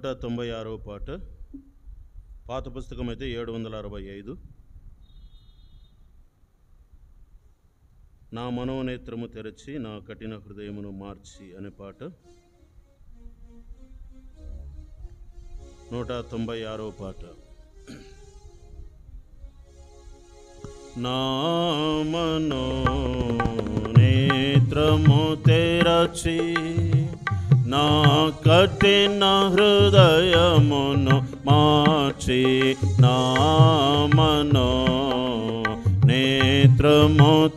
196వ పాట. పాత పుస్తకం అయితే 765. నా మనోనేత్రము తెరచి నా కఠిన హృదయమును మార్చి అనే పాట. 196వ పాట. నా మనోనేత్రము తెరచి నా కఠిన హృదయమును మార్చి నా మనోనేత్రము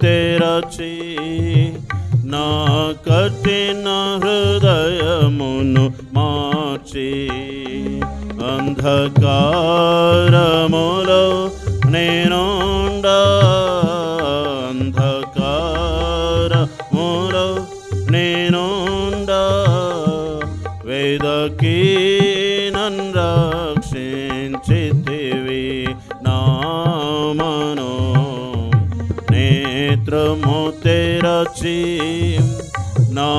తెరచి నా కఠిన హృదయమును మార్చి అంధకారములో నేనుండ అంధకారములో నేనుండ వేదకి నన్ను రక్షించితివి. నా మనోనేత్రము తెరచి నా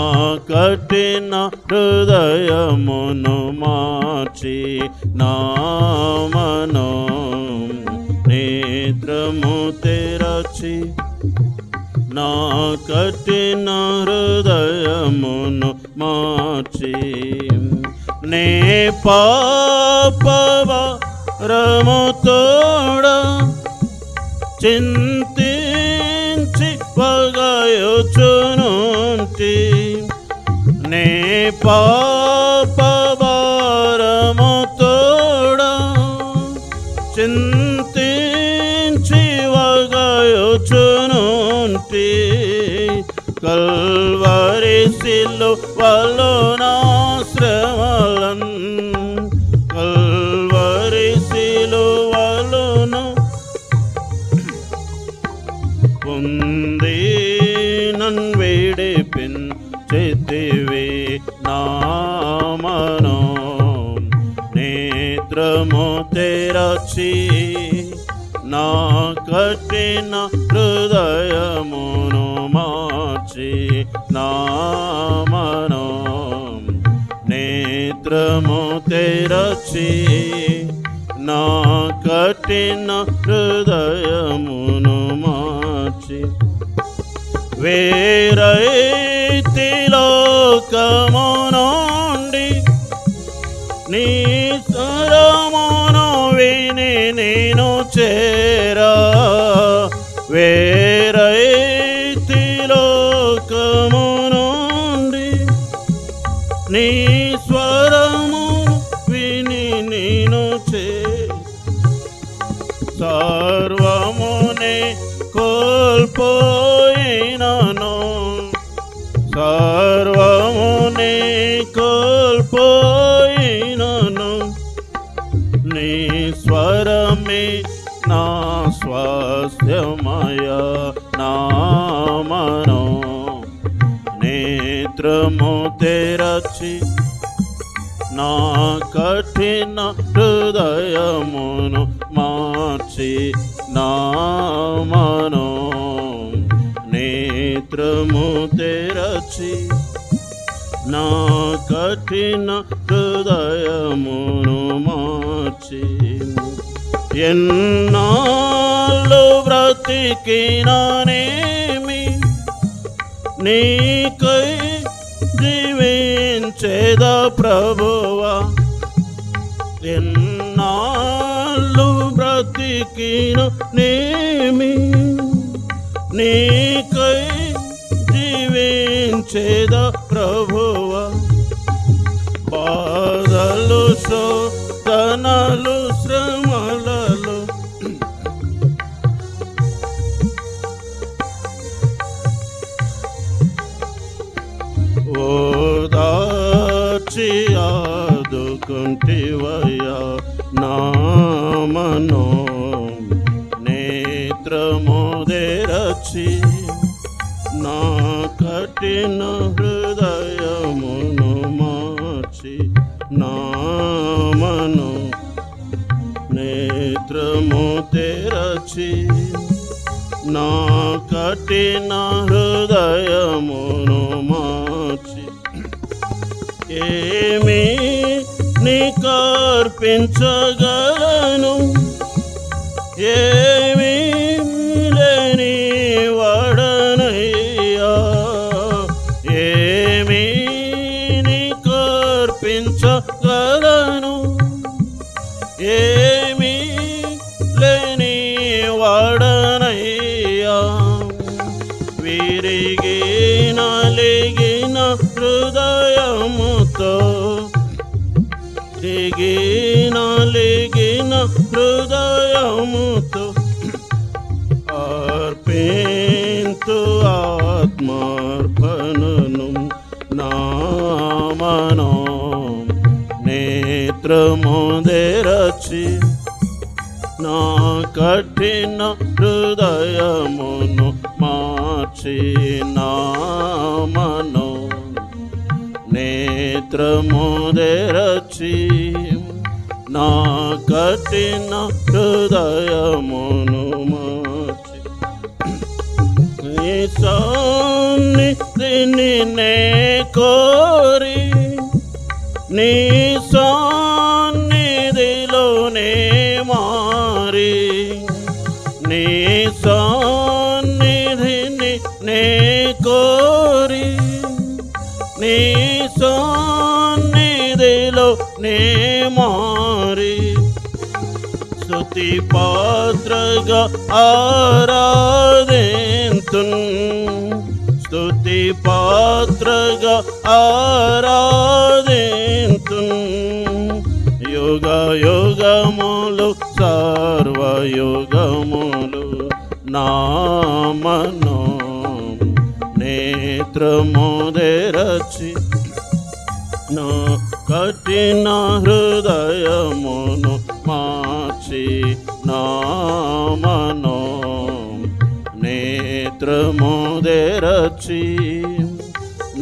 కఠిన హృదయమును మార్చి నా మనోనేత్రము తెరచి నా కఠిన హృదయమును మార్చి నే పాపభారముతోడ చింతించి పగయుచునుంటి నే పాపభారముతోడ చింతించి వగయుచునుంటి కల్వరి సిలువలో నా శ్రమలన్ కల్వరి సిలువలోను పొంది నన్ను విడిపించితివి. నా మనోనేత్రము తెరచి నా కఠిన హృదయమును మార్చి నా మనోనేత్రము తెరచి నా కఠిన హృదయమును మార్చి వేరైతి లోకము నుండి నీ స్వరమును విని నేను చేరా వేరైతి లోకము నుండి నీ స్వరము విని నేను సర్వమునే కోల్పోయినను సర్వమునే కోల్పోయినను నీ స్వరమే నా స్వాస్థ్యమయ. నా మనోనేత్రము తెరచి నా కఠిన హృదయమును మార్చి నా మనోనేత్రము తెరచి నా కఠిన హృదయమును మార్చి ఎన్నాళ్ళు బ్రతికినానేమి నీకై జీవించేద ప్రభువా. ఎన్నాళ్ళు బ్రతికిన నేమి నీకై జీవించేద ప్రభువా. బాధలు శోధనలు శ్రమలలో ఓదార్చి ఆదుకుంటివయ్యా. నా మనోనేత్రము తెరచి నా కఠిన హృదయమును మార్చి నా మనోనేత్రము తెరచి నా కఠిన హృదయమును మార్చి ఏమి నీకర్పించగలను ఏమీ లేని వాడనయ్యా ఏమీ నీకర్పించగలను ఏమీ లేని వాడనయ్యా విరిగి నలిగిన హృదయముతో నలిగిన హృదయముతో అర్పింతు ఆత్మార్పణను నామనో నేత్రముదెరచి నా కఠిన హృదయమును మార్చి నామనో నేత్రముదెరచి నా కఠిన హృదయమును మార్చి నీ సన్నిధిని నే కోరి నీ సన్నిధిలోనే మారి నీ సన్నిధిని నే కోరి నీ సన్నిధిలో నే మారి స్తుతి పాత్రగా ఆరాధింతున్ స్తుతి పాత్రగా ఆరాధింతున్ యుగ యుగములు సర్వయుగములు నామనో నేత్రముదెరచి నా కఠిన హృదయమును మార్చి నామనో నేత్రముదెరచి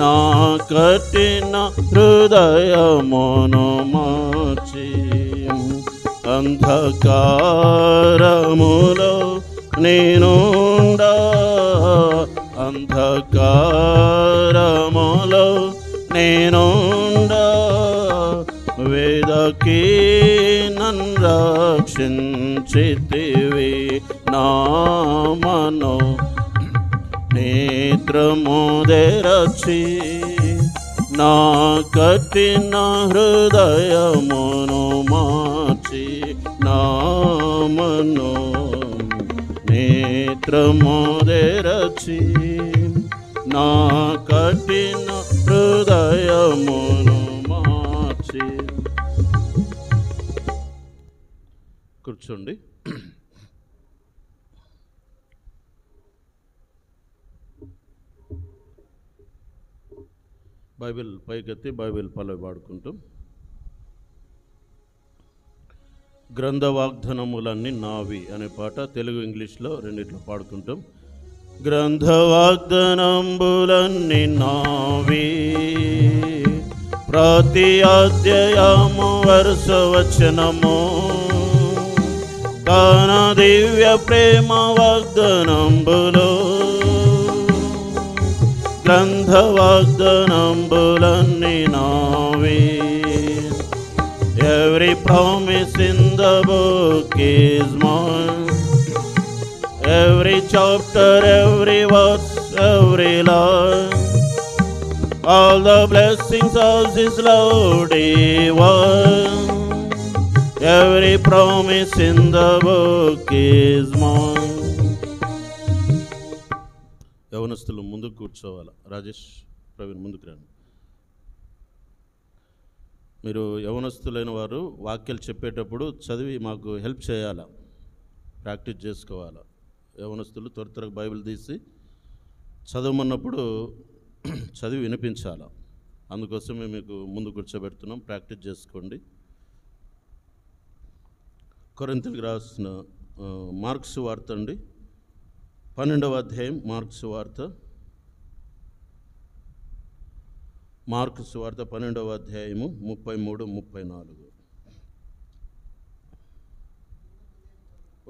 నా కఠిన హృదయమును మార్చి అంధకారములో నేనుండా అంధకారములో నేనుండా వేదకి నన్ను రక్షించితివి నామనో నేత్రముదెరచి నా కఠిన హృదయమును మార్చి నామనో నేత్రముదెరచి నా కఠిన హృదయమును మార్చి. కూర్చోండి. బైబిల్ పైకెత్తి బైబిల్ పల్లవి పాడుకుంటాం. గ్రంథ వాగ్దానములన్నీ నావి అనే పాట తెలుగు ఇంగ్లీష్లో రెండిట్లో పాడుకుంటాం. గ్రంథ వాగ్దానములన్నీ నావి, ప్రతి అధ్యాయము వరుస వచనము తన దివ్య ప్రేమ వాగ్దానములు. గ్రంథ వాగ్దానములన్నీ నావి. Every promise in the book is mine. Every chapter, every verse, every line, all the blessings of His Lord divine. Every promise in the book is mine. యవనస్తులు ముందుకు కూర్చోవాలి. రాజేష్, ప్రవీణ్ ముందుకు రండి. మీరు యవనస్తులైన వారు వాక్యాలు చెప్పేటప్పుడు చదివి మాకు హెల్ప్ చేయాలా, ప్రాక్టీస్ చేసుకోవాలా. యవనస్తులు త్వరగా బైబిల్ తీసి చదవమన్నప్పుడు చదివి వినిపించాలా. అందుకోసమే మీకు ముందు కూర్చోబెడుతున్నాం, ప్రాక్టీస్ చేసుకోండి. కొరింథీయులకు రాసిన మార్క్స్ వార్త అండి, 12వ అధ్యాయం. మార్క్స్ వార్త 12వ అధ్యాయము 33-34.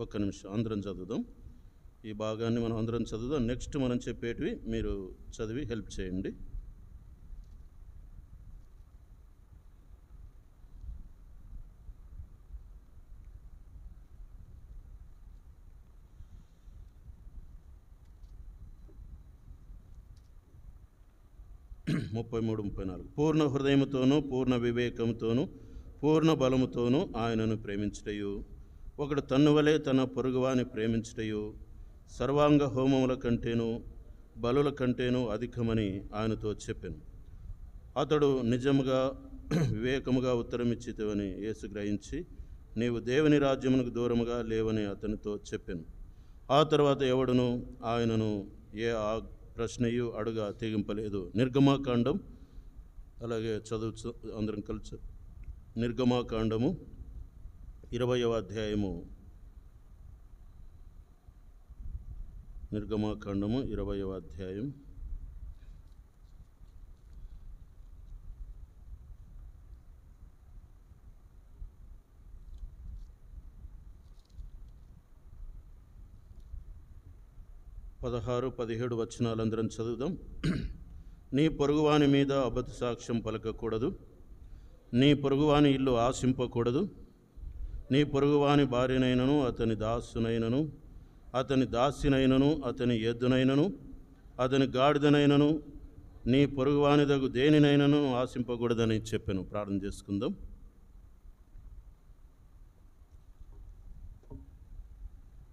ఒక్క నిమిషం అందరం చదువుదాం. ఈ భాగాన్ని మనం అందరం చదువుదాం. నెక్స్ట్ మనం చెప్పేటివి మీరు చదివి హెల్ప్ చేయండి. 33-34 పూర్ణ హృదయముతోనూ పూర్ణ వివేకముతోనూ పూర్ణ బలముతోనూ ఆయనను ప్రేమించుటయు, ఒకడు తన్ను వలె తన పొరుగువాని ప్రేమించుటయు సర్వాంగ హోమముల కంటేను బలుల కంటేను అధికమని ఆయనతో చెప్పాను. అతడు నిజముగా వివేకముగా ఉత్తరమిచ్చితేవని యేసు గ్రహించి, నీవు దేవుని రాజ్యమునకు దూరముగా లేవని అతనితో చెప్పాను. ఆ తర్వాత ఎవడును ఆయనను ఏ ప్రశ్నయు అడుగా తెగింపలేదు. నిర్గమాకాండం అలాగే చదువు అందరం కలిసి. నిర్గమాకాండము 20వ అధ్యాయము. నిర్గమాకాండము 20వ అధ్యాయం. పదహారు 17 వచనాలందరం చదువుదాం. నీ పొరుగువాని మీద అబద్ధ సాక్ష్యం పలకకూడదు, నీ పొరుగువాని ఇల్లు ఆశింపకూడదు, నీ పొరుగువాని భార్యనైనను అతని దాసునైనను అతని దాసినైనను అతని ఎద్దునైనను అతని గాడిదనైనను నీ పొరుగువానిదగు దేనినైనను ఆశింపకూడదని చెప్పాను. ప్రార్థన చేసుకుందాం.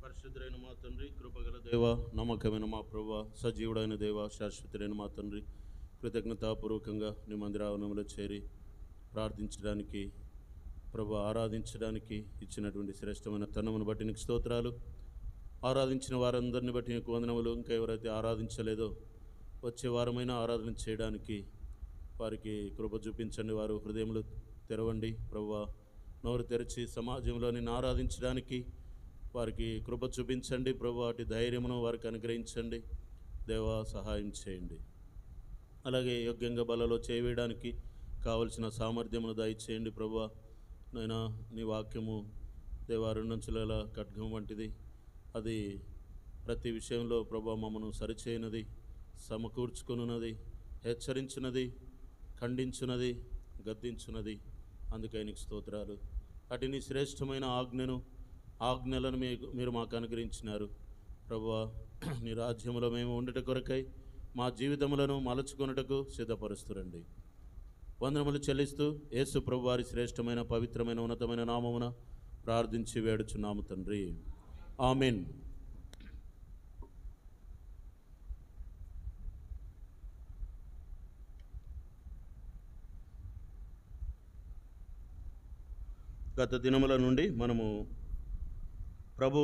పరిశుద్ధుడైన మా తండ్రి, కృపగల దేవ, నమ్మకమైన మా ప్రభువా, సజీవుడైన దేవ, శాశ్వతుడైన మా తండ్రి, కృతజ్ఞతాపూర్వకంగా నీ మందిరావరణంలో చేరి ప్రార్థించడానికి, ప్రభు ఆరాధించడానికి ఇచ్చినటువంటి శ్రేష్టమైన తనమును బట్టి నీకు స్తోత్రాలు. ఆరాధించిన వారందరిని బట్టి నీకు వందనములు. ఇంకా ఎవరైతే ఆరాధించలేదో వచ్చే వారమైనా ఆరాధన చేయడానికి వారికి కృప చూపించండి. వారు హృదయములు తెరవండి ప్రభువా. నోరు తెరిచి సమాజంలో నిన్ను ఆరాధించడానికి వారికి కృప చూపించండి ప్రభు. వాటి ధైర్యమును వారికి అనుగ్రహించండి దేవా, సహాయం చేయండి. అలాగే యోగ్యంగా బలలో చేయడానికి కావలసిన సామర్థ్యమును దయచేయండి ప్రభువా. నైనా నీ వాక్యము దేవా రెండంచుల ఖడ్గం వంటిది. అది ప్రతి విషయంలో ప్రభా మమ్మను సరిచేయనది, సమకూర్చుకున్నది, హెచ్చరించినది, ఖండించున్నది, గద్దించున్నది. అందుకై నీకు స్తోత్రాలు. అటు నీ శ్రేష్టమైన ఆజ్ఞలను మీరు మాకు అనుగ్రహించినారు ప్రభువా. నీ రాజ్యములో మేము ఉండుట కొరకై మా జీవితములను మలచుకొనుటకు సిద్ధపరుస్తురండి. వందనములు చెల్లిస్తూ యేసు ప్రభు వారి శ్రేష్టమైన పవిత్రమైన ఉన్నతమైన నామమున ప్రార్థించి వేడుచున్నాము తండ్రి, ఆమేన్. గత దినముల నుండి మనము ప్రభు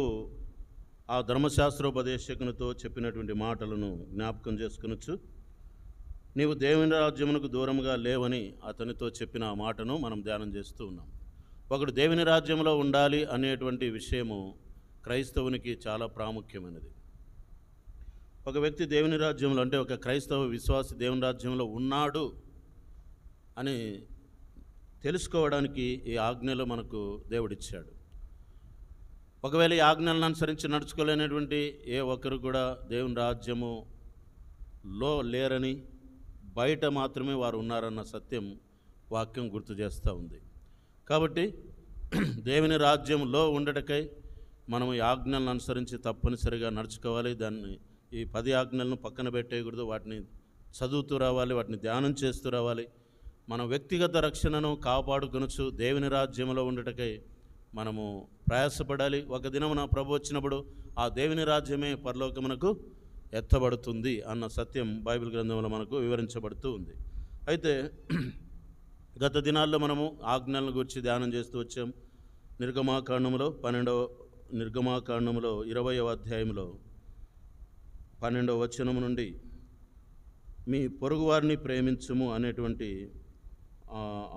ఆ ధర్మశాస్త్రోపదేశకునితో చెప్పినటువంటి మాటలను జ్ఞాపకం చేసుకొనొచ్చు. నీవు దేవుని రాజ్యమునకు దూరముగా లేవని అతనితో చెప్పిన ఆ మాటను మనం ధ్యానం చేస్తూ ఉన్నాం. ఒకడు దేవుని రాజ్యంలో ఉండాలి అనేటువంటి విషయము క్రైస్తవునికి చాలా ప్రాముఖ్యమైనది. ఒక వ్యక్తి దేవుని రాజ్యంలో, అంటే ఒక క్రైస్తవ విశ్వాసి దేవుని రాజ్యంలో ఉన్నాడు అని తెలుసుకోవడానికి ఈ ఆజ్ఞలు మనకు దేవుడిచ్చాడు. ఒకవేళ ఈ ఆజ్ఞలను అనుసరించి నడుచుకోలేనటువంటి ఏ ఒక్కరు కూడా దేవుని రాజ్యములో లేరని, బయట మాత్రమే వారు ఉన్నారన్న సత్యం వాక్యం గుర్తు చేస్తూ ఉంది. కాబట్టి దేవుని రాజ్యంలో ఉండటకై మనం ఈ ఆజ్ఞలను అనుసరించి తప్పనిసరిగా నడుచుకోవాలి. ఈ 10 ఆజ్ఞలను పక్కన పెట్టేయకూడదు. వాటిని చదువుతూ రావాలి, వాటిని ధ్యానం చేస్తూ రావాలి. మన వ్యక్తిగత రక్షణను కాపాడుకొనొచ్చు దేవుని రాజ్యంలో ఉండటకై మనము ప్రయాసపడాలి. ఒక దినమున ప్రభు వచ్చినప్పుడు ఆ దేవుని రాజ్యమే పరలోకమునకు ఎత్తబడుతుంది అన్న సత్యం బైబిల్ గ్రంథంలో మనకు వివరించబడుతూ ఉంది. అయితే గత దినాల్లో మనము ఆజ్ఞలను గురించి ధ్యానం చేస్తూ వచ్చాం. నిర్గమాకాండములో 20వ అధ్యాయంలో 12వ వచనం నుండి మీ పొరుగువారిని ప్రేమించుము అనేటువంటి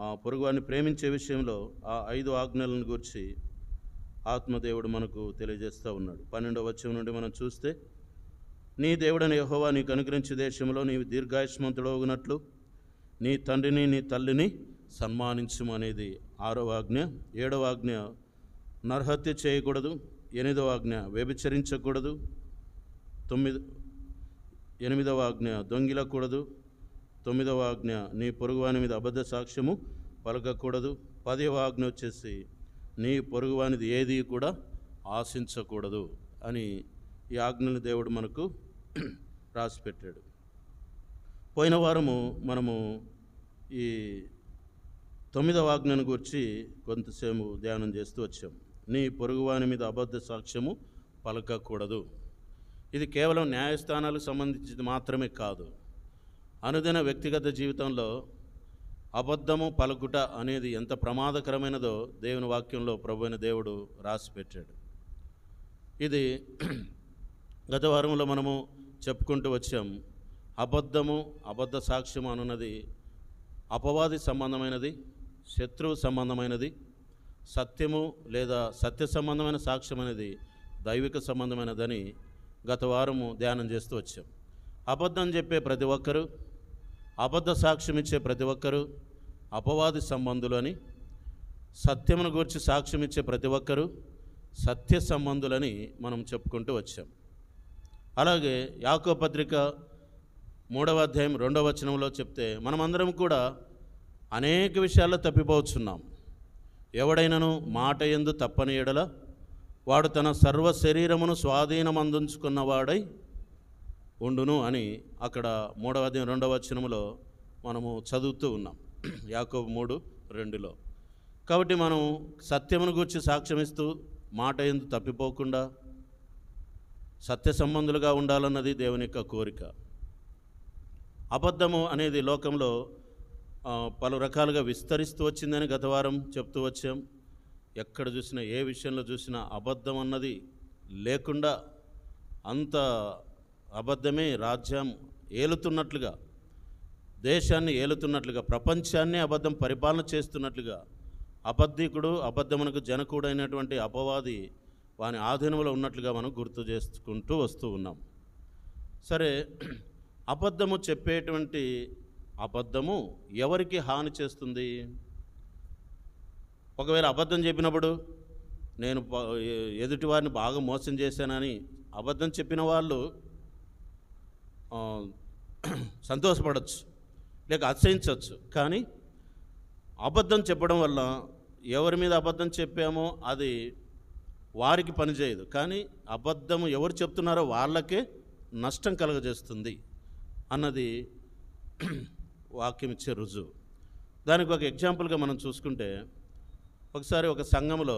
ఆ పొరుగువారిని ప్రేమించే విషయంలో ఆ 5 ఆజ్ఞలను గురించి ఆత్మదేవుడు మనకు తెలియజేస్తూ ఉన్నాడు. 12వ వచనం నుండి మనం చూస్తే, నీ దేవుడైన యెహోవా నీకు అనుగ్రహించే దేశంలో నీవు దీర్ఘాయుష్మంతుడవునట్లు నీ తండ్రిని నీ తల్లిని సన్మానించుము అనేది 6వ ఆజ్ఞ. 7వ ఆజ్ఞ నరహత్య చేయకూడదు. 8వ ఆజ్ఞ వ్యభిచరించకూడదు. 8వ ఆజ్ఞ దొంగిలకూడదు. 9వ ఆజ్ఞ నీ పొరుగువాని మీద అబద్ధ సాక్ష్యము పలకకూడదు. 10వ ఆజ్ఞ వచ్చేసి నీ పొరుగువానిది ఏది కూడా ఆశించకూడదు అని ఈ ఆజ్ఞలు దేవుడు మనకు రాసిపెట్టాడు. పోయిన వారము మనము ఈ 9వ ఆజ్ఞను గురించి కొంతసేపు ధ్యానం చేస్తూ వచ్చాం. నీ పొరుగువాని మీద అబద్ధ సాక్ష్యము పలకకూడదు. ఇది కేవలం న్యాయస్థానాలకు సంబంధించింది మాత్రమే కాదు. అనుదిన వ్యక్తిగత జీవితంలో అబద్ధము పలుకుట అనేది ఎంత ప్రమాదకరమైనదో దేవుని వాక్యంలో ప్రభువైన దేవుడు రాసి పెట్టాడు. ఇది గత వారంలో మనము చెప్పుకుంటూ వచ్చాం. అబద్ధము, అబద్ధ సాక్ష్యము అనున్నది అపవాది సంబంధమైనది, శత్రువు సంబంధమైనది. సత్యము లేదా సత్య సంబంధమైన సాక్ష్యం అనేది దైవిక సంబంధమైనదని గత వారము ధ్యానం చేస్తూ వచ్చాం. అబద్ధం చెప్పే ప్రతి ఒక్కరూ, అబద్ధ సాక్ష్యం ఇచ్చే ప్రతి ఒక్కరూ అపవాది సంబంధులు అని, సత్యమును గురించి సాక్ష్యం ఇచ్చే ప్రతి ఒక్కరూ సత్య సంబంధులని మనం చెప్పుకుంటూ వచ్చాం. అలాగే యాకోబు పత్రిక 3వ అధ్యాయం 2వ వచనంలో చెప్తే మనమందరం కూడా అనేక విషయాల్లో తప్పిపోతున్నాం. ఎవడైనను మాట యందు తప్పని ఎడల వాడు తన సర్వ శరీరమును స్వాధీనమందుంచుకున్నవాడై ఉండును అని అక్కడ 3వ అధ్యాయం 2వ వచనములో మనము చదువుతూ ఉన్నాం. యాకోబు 3:2లో. కాబట్టి మనం సత్యమును గురించి సాక్ష్యమిస్తూ మాట యందు తప్పిపోకుండా సత్య సంబంధులుగా ఉండాలన్నది దేవుని యొక్క కోరిక. అబద్ధము అనేది లోకంలో పలు రకాలుగా విస్తరిస్తూ వచ్చిందని గత వారం చెప్తూ వచ్చాం. ఎక్కడ చూసినా, ఏ విషయంలో చూసినా అబద్ధం అన్నది లేకుండా అంత అబద్ధమే రాజ్యం ఏలుతున్నట్లుగా, దేశాన్ని ఏలుతున్నట్లుగా, ప్రపంచాన్ని అబద్ధం పరిపాలన చేస్తున్నట్లుగా, అబద్ధికుడు, అబద్ధమునకు జనకుడు అయినటువంటి అపవాది వాని ఆధీనంలో ఉన్నట్లుగా మనం గుర్తు చేసుకుంటూ వస్తూ ఉన్నాం. సరే, అబద్ధము చెప్పేటువంటి అబద్ధము ఎవరికి హాని చేస్తుంది? ఒకవేళ అబద్ధం చెప్పినప్పుడు నేను ఎదుటి వారిని బాగా మోసం చేశానని అబద్ధం చెప్పిన వాళ్ళు సంతోషపడవచ్చు, లేక అతిశయించవచ్చు. కానీ అబద్ధం చెప్పడం వల్ల ఎవరి మీద అబద్ధం చెప్పామో అది వారికి పనిచేయదు, కానీ అబద్ధము ఎవరు చెప్తున్నారో వాళ్ళకే నష్టం కలుగజేస్తుంది అన్నది వాక్యం ఇచ్చే రుజువు. దానికి ఒక ఎగ్జాంపుల్గా మనం చూసుకుంటే, ఒకసారి ఒక సంఘంలో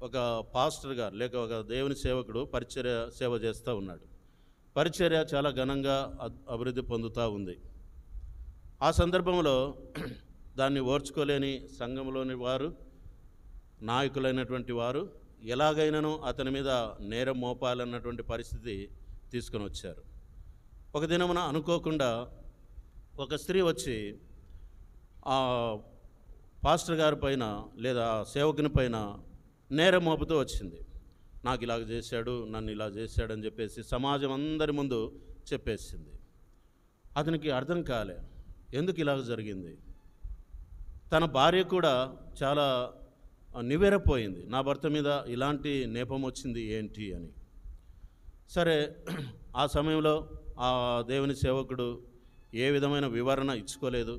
ఒక పాస్టర్ గారు లేక ఒక దేవుని సేవకుడు పరిచర్య సేవ చేస్తూ ఉన్నాడు. పరిచర్య చాలా ఘనంగా అభివృద్ధి పొందుతూ ఉంది. ఆ సందర్భంలో దాన్ని ఓర్చుకోలేని సంఘంలోని వారు, నాయకులైనటువంటి వారు ఎలాగైనాను అతని మీద నేరం మోపాలన్నటువంటి పరిస్థితి తీసుకొని వచ్చారు. ఒక దినమున అనుకోకుండా ఒక స్త్రీ వచ్చి ఆ పాస్టర్ గారి పైన లేదా సేవకుని పైన నేరం మోపుతూ వచ్చింది. నాకు ఇలాగ చేశాడు, నన్ను ఇలా చేశాడని చెప్పేసి సమాజం అందరి ముందు చెప్పేసింది. అతనికి అర్థం కాలే ఎందుకు ఇలాగ జరిగింది. తన భార్య కూడా చాలా నివేరపోయింది, నా భర్త మీద ఇలాంటి నేపం వచ్చింది ఏంటి అని. సరే, ఆ సమయంలో ఆ దేవుని సేవకుడు ఏ విధమైన వివరణ ఇచ్చుకోలేదు.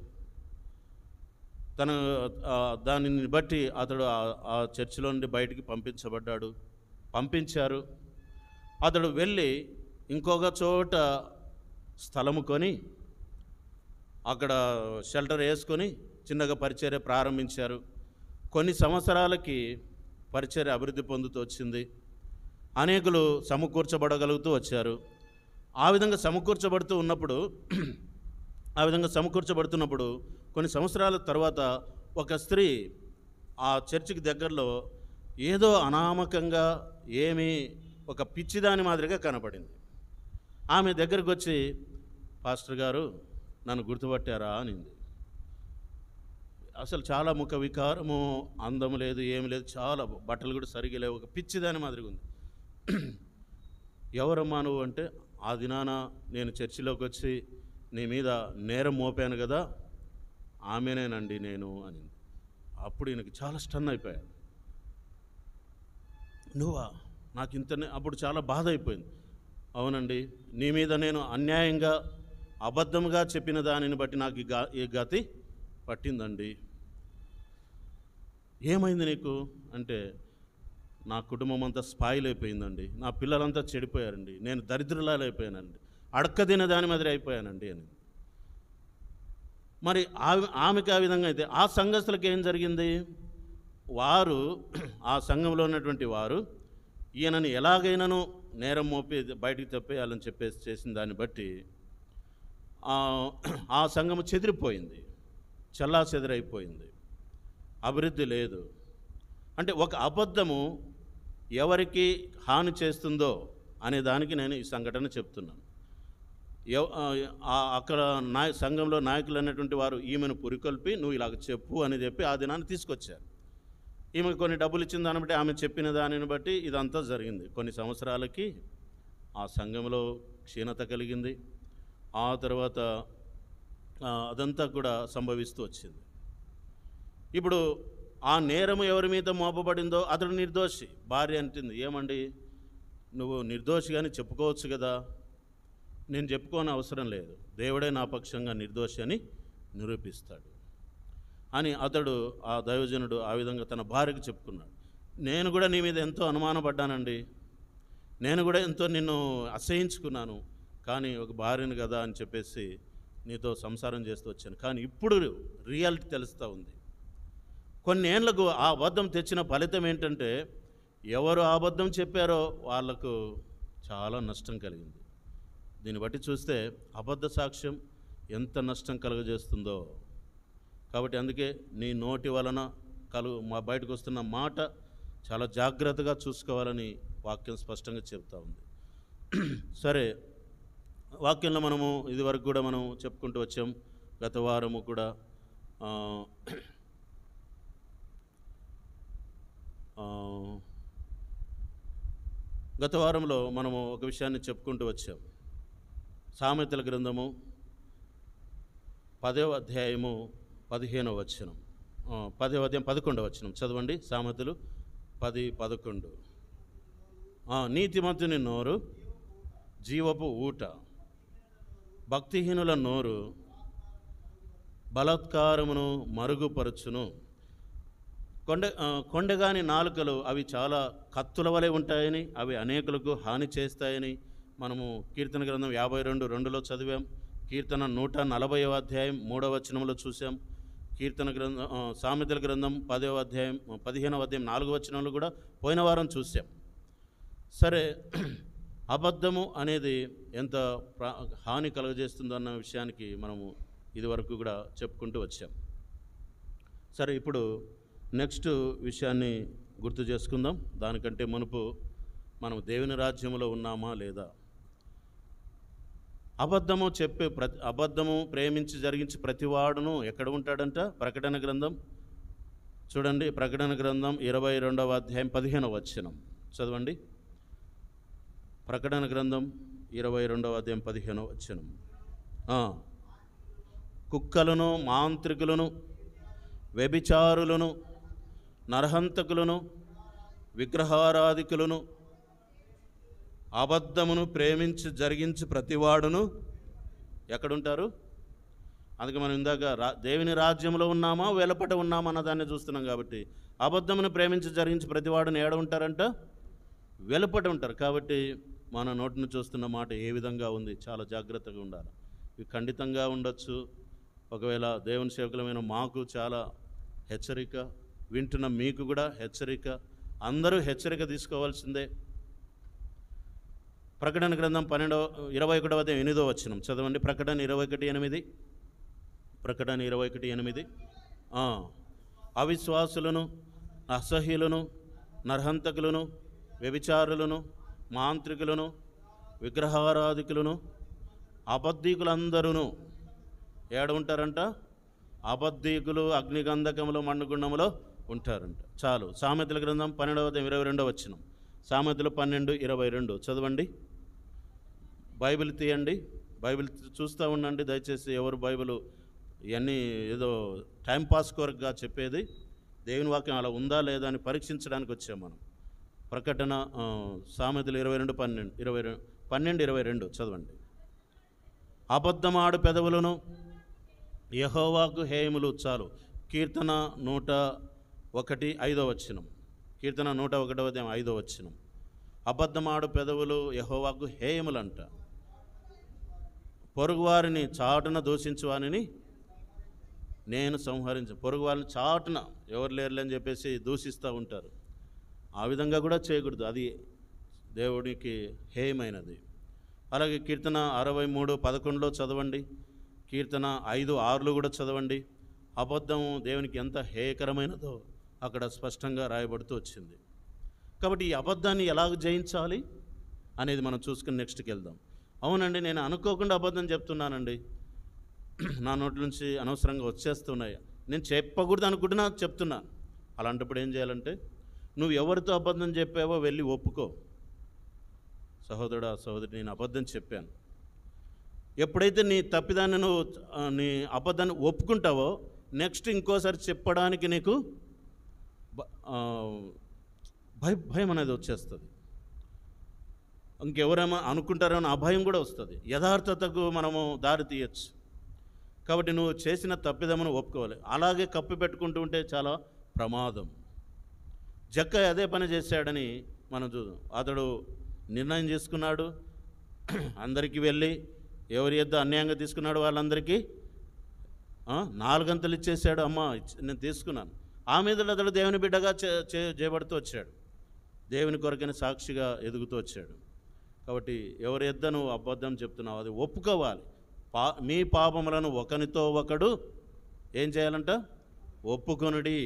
దానిని బట్టి అతడు ఆ చర్చిలో నుండి బయటికి పంపించారు. అతడు వెళ్ళి ఇంకొక చోట స్థలము కొని అక్కడ షెల్టర్ వేసుకొని చిన్నగా పరిచర్య ప్రారంభించారు. కొన్ని సంవత్సరాలకి పరిచర్య అభివృద్ధి పొందుతూ వచ్చింది. అనేకులు సమకూర్చబడగలుగుతూ వచ్చారు. ఆ విధంగా సమకూర్చబడుతున్నప్పుడు కొన్ని సంవత్సరాల తర్వాత ఒక స్త్రీ ఆ చర్చికి దగ్గరలో ఏదో అనామకంగా ఒక పిచ్చిదాని మాదిరిగా కనపడింది. ఆమె దగ్గరకు వచ్చి, పాస్టర్ గారు నన్ను గుర్తుపట్టారా అనింది. అసలు చాలా ముఖ వికారము, అందము లేదు, ఏమి లేదు, చాలా బట్టలు కూడా సరిగా లేవు, ఒక పిచ్చిదాని మాదిరిగా ఉంది. ఎవరమ్మా నువ్వు అంటే, ఆ దినాన నేను చర్చిలోకి వచ్చి నీ మీద నేరం మోపాను కదా, ఆమెనేనండి నేను అని. అప్పుడు ఈయనకి చాలా స్టన్ అయిపోయాడు. నువ్వా? నాకు ఇంతనే. అప్పుడు చాలా బాధ అయిపోయింది. అవునండి, నీ మీద నేను అన్యాయంగా అబద్ధంగా చెప్పిన దానిని బట్టి నాకు ఈ గతి పట్టిందండి. ఏమైంది నీకు అంటే, నా కుటుంబం అంతా స్పాయిల్ అయిపోయిందండి, నా పిల్లలంతా చెడిపోయారండి, నేను దరిద్రులాలు అయిపోయానండి, అడక్క తిన దాని మాదిరి అయిపోయానండి అని. మరి ఆమెకి ఆ విధంగా అయితే ఆ సంఘస్థులకు ఏం జరిగింది? వారు ఆ సంఘంలో ఉన్నటువంటి వారు ఈయనని ఎలాగైనాను నేరం మోపి బయటికి తప్పేయాలని చెప్పేసి చేసిన దాన్ని బట్టి ఆ సంఘము చెదిరిపోయింది, చల్లా చెదిరైపోయింది, అభివృద్ధి లేదు. అంటే ఒక అబద్ధము ఎవరికి హాని చేస్తుందో అనే దానికి నేను ఈ సంఘటన చెప్తున్నాను. అక్కడ సంఘంలో నాయకులు అన్నటువంటి వారు ఈమెను పురికొల్పి నువ్వు ఇలాగ చెప్పు అని చెప్పి ఆ దినాన్ని తీసుకొచ్చారు. ఈమెకు కొన్ని డబ్బులు ఇచ్చిన దాన్ని బట్టి, ఆమె చెప్పిన దానిని బట్టి ఇదంతా జరిగింది. కొన్ని సంవత్సరాలకి ఆ సంఘంలో క్షీణత కలిగింది. ఆ తర్వాత అదంతా కూడా సంభవిస్తూ వచ్చింది. ఇప్పుడు ఆ నేరము ఎవరి మీద మోపబడిందో అతడు నిర్దోషి. భార్య అంటుంది, ఏమండి నువ్వు నిర్దోషి అని చెప్పుకోవచ్చు కదా. నేను చెప్పుకోని అవసరం లేదు, దేవుడే నా పక్షంగా నిర్దోషి అని నిరూపిస్తాడు అని అతడు, ఆ దైవజనుడు ఆ విధంగా తన భార్యకు చెప్పుకున్నాడు. నేను కూడా నీ మీద ఎంతో అనుమానపడ్డానండి, నేను కూడా ఎంతో నిన్ను అసహించుకున్నాను, కానీ ఒక భార్యను కదా అని చెప్పేసి నీతో సంసారం చేస్తూ వచ్చాను. కానీ ఇప్పుడు రియాలిటీ తెలుస్తూ ఉంది. కొన్ని ఏళ్లకు ఆ అబద్ధం తెచ్చిన ఫలితం ఏంటంటే, ఎవరు అబద్ధం చెప్పారో వాళ్లకు చాలా నష్టం కలిగింది. దీన్ని బట్టి చూస్తే అబద్ధ సాక్ష్యం ఎంత నష్టం కలుగజేస్తుందో. కాబట్టి అందుకే నీ నోటి వలన బయటకు వస్తున్న మాట చాలా జాగ్రత్తగా చూసుకోవాలని వాక్యం స్పష్టంగా చెప్తా ఉంది. సరే, వాక్యంలో మనము ఇదివరకు కూడా మనం చెప్పుకుంటూ వచ్చాం. గత వారము కూడా గత వారంలో మనము ఒక విషయాన్ని చెప్పుకుంటూ వచ్చాం. సామెతల గ్రంథము 10వ అధ్యాయము 15వ వచనం, 10వ అధ్యాయం 11వ వచనం చదవండి. సామెతలు 10:11. నీతిమంతుని నోరు జీవపు ఊట, భక్తిహీనుల నోరు బలాత్కారమును మరుగుపరచును. కొండగాని నాలుకలు అవి చాలా కత్తుల వలె ఉంటాయని, అవి అనేకులకు హాని చేస్తాయని మనము కీర్తన గ్రంథం 52:2లో చదివాం. కీర్తన 140వ అధ్యాయం 3వ వచనంలో చూసాం. కీర్తన గ్రంథం సామెతల గ్రంథం 10వ అధ్యాయం 15వ అధ్యాయం 4వ వచనంలో కూడా పోయిన వారం చూసాం. సరే, అబద్ధము అనేది ఎంత హాని కలుగజేస్తుందో అన్న విషయానికి మనము ఇదివరకు కూడా చెప్పుకుంటూ వచ్చాం. సరే, ఇప్పుడు నెక్స్ట్ విషయాన్ని గుర్తు చేసుకుందాం. దానికంటే మునుపు మనం దేవుని రాజ్యంలో ఉన్నామా లేదా? అబద్ధము ప్రేమించి జరిగించి ప్రతివాడును ఎక్కడ ఉంటాడంట? ప్రకటన గ్రంథం చూడండి. ప్రకటన గ్రంథం 22వ అధ్యాయం 15వ వచనం చదవండి. ప్రకటన గ్రంథం 22వ అధ్యాయం 15వ వచనం. కుక్కలను, మాంత్రికులను, వ్యభిచారులను, నరహంతకులను, విగ్రహారాధికులను, అబద్ధమును ప్రేమించి జరిగించి ప్రతివాడును ఎక్కడుంటారు? అందుకే మనం ఇందాక దేవుని రాజ్యంలో ఉన్నామా వెలపట ఉన్నామా అన్నదాన్ని చూస్తున్నాం. కాబట్టి అబద్ధమును ప్రేమించి జరిగించి ప్రతివాడును ఏడ ఉంటారంట? వెలుపట ఉంటారు. కాబట్టి మన నోటిని చూస్తున్న మాట ఏ విధంగా ఉంది? చాలా జాగ్రత్తగా ఉండాలి. ఇవి ఖండితంగా ఉండొచ్చు. ఒకవేళ దేవుని సేవకులమైన మాకు చాలా హెచ్చరిక, వింటున్న మీకు కూడా హెచ్చరిక. అందరూ హెచ్చరిక తీసుకోవాల్సిందే. ప్రకటన గ్రంథం 21వ అధ్యాయం 8వ వచనం చదవండి. ప్రకటన 21:8. ప్రకటన 21:8. అవిశ్వాసులను, అసహ్యులను, నరహంతకులను, వ్యభిచారులను, మాంత్రికులను, విగ్రహారాధికులను, అబద్ధీకులందరూ ఏడ ఉంటారంట? అబద్ధీకులు అగ్నిగంధకములు మండుగుండములో ఉంటారంట. చాలు. సామెతల గ్రంథం 12వ అధ్యాయం 22వ వచనం. సామెతలు 12:22 చదవండి. బైబిల్ తీయండి, బైబిల్ చూస్తూ ఉండండి దయచేసి. ఎవరు బైబిల్ ఇవన్నీ ఏదో టైంపాస్ కొరకుగా చెప్పేది, దేవుని వాక్యం అలా ఉందా లేదా అని పరీక్షించడానికి వచ్చాం మనం. ప్రకటన సామెతలు 12:22 చదవండి. అబద్ధమాడు పెదవులను యెహోవాకు హేయములు. చాలు. కీర్తన 101:5వ వచనం. కీర్తన 101వ అధ్యాయం 5వ వచనం. అబద్ధమాడు పెదవులు యెహోవాకు హేయములంట. పొరుగువారిని చాటున దూషించువానిని నేను పొరుగు వాళ్ళని చాటున ఎవరు లేరులే అని చెప్పేసి దూషిస్తూ ఉంటారు. ఆ విధంగా కూడా చేయకూడదు, అది దేవుడికి హేయమైనది. అలాగే కీర్తన 63:11 చదవండి, కీర్తన 5:6 కూడా చదవండి. అబద్ధం దేవునికి ఎంత హేయకరమైనదో అక్కడ స్పష్టంగా రాయబడుతూ వచ్చింది. కాబట్టి ఈ అబద్ధాన్ని ఎలాగ జయించాలి అనేది మనం చూసుకుని నెక్స్ట్కి వెళ్దాం. అవునండి, నేను అనుకోకుండా అబద్ధం చెప్తున్నానండి, నా నోటి నుంచి అనవసరంగా వచ్చేస్తున్నాయి, నేను చెప్పకూడదు అనుకుంటున్నా చెప్తున్నాను. అలాంటప్పుడు ఏం చేయాలంటే, నువ్వు ఎవరితో అబద్ధం చెప్పావో వెళ్ళి ఒప్పుకో. సహోదరుడా సహోదరి, నేను అబద్ధం చెప్పాను. ఎప్పుడైతే నీ తప్పిదాన్ని నువ్వు నీ అబద్ధాన్ని ఒప్పుకుంటావో నెక్స్ట్ ఇంకోసారి చెప్పడానికి నీకు భయం అనేది వచ్చేస్తుంది. ఇంకెవరేమో అనుకుంటారో అని అభయం కూడా వస్తుంది. యథార్థతకు మనము దారి తీయచ్చు. కాబట్టి నువ్వు చేసిన తప్పిదమును ఒప్పుకోవాలి. అలాగే కప్పి పెట్టుకుంటూ ఉంటే చాలా ప్రమాదం. జక్కయ్య అదే పని చేశాడని మనం చూద్దాం. అతడు నిర్ణయం చేసుకున్నాడు, అందరికీ వెళ్ళి ఎవరి యొద్ద అన్యాయంగా తీసుకున్నాడు వాళ్ళందరికీ 4 గంటలు ఇచ్చేసాడు. అమ్మ నేను తీసుకున్నాను. ఆ మీద అతడు దేవుని బిడ్డగా చేయబడుతూ వచ్చాడు, దేవుని కొరకైన సాక్షిగా ఎదుగుతూ వచ్చాడు. కాబట్టి ఎవరి యొద్ద నువ్వు అబద్ధం చెప్తున్నావు అది ఒప్పుకోవాలి. మీ పాపములను ఒకనితో ఒకడు ఏం చేయాలంట, ఒప్పుకొనుడి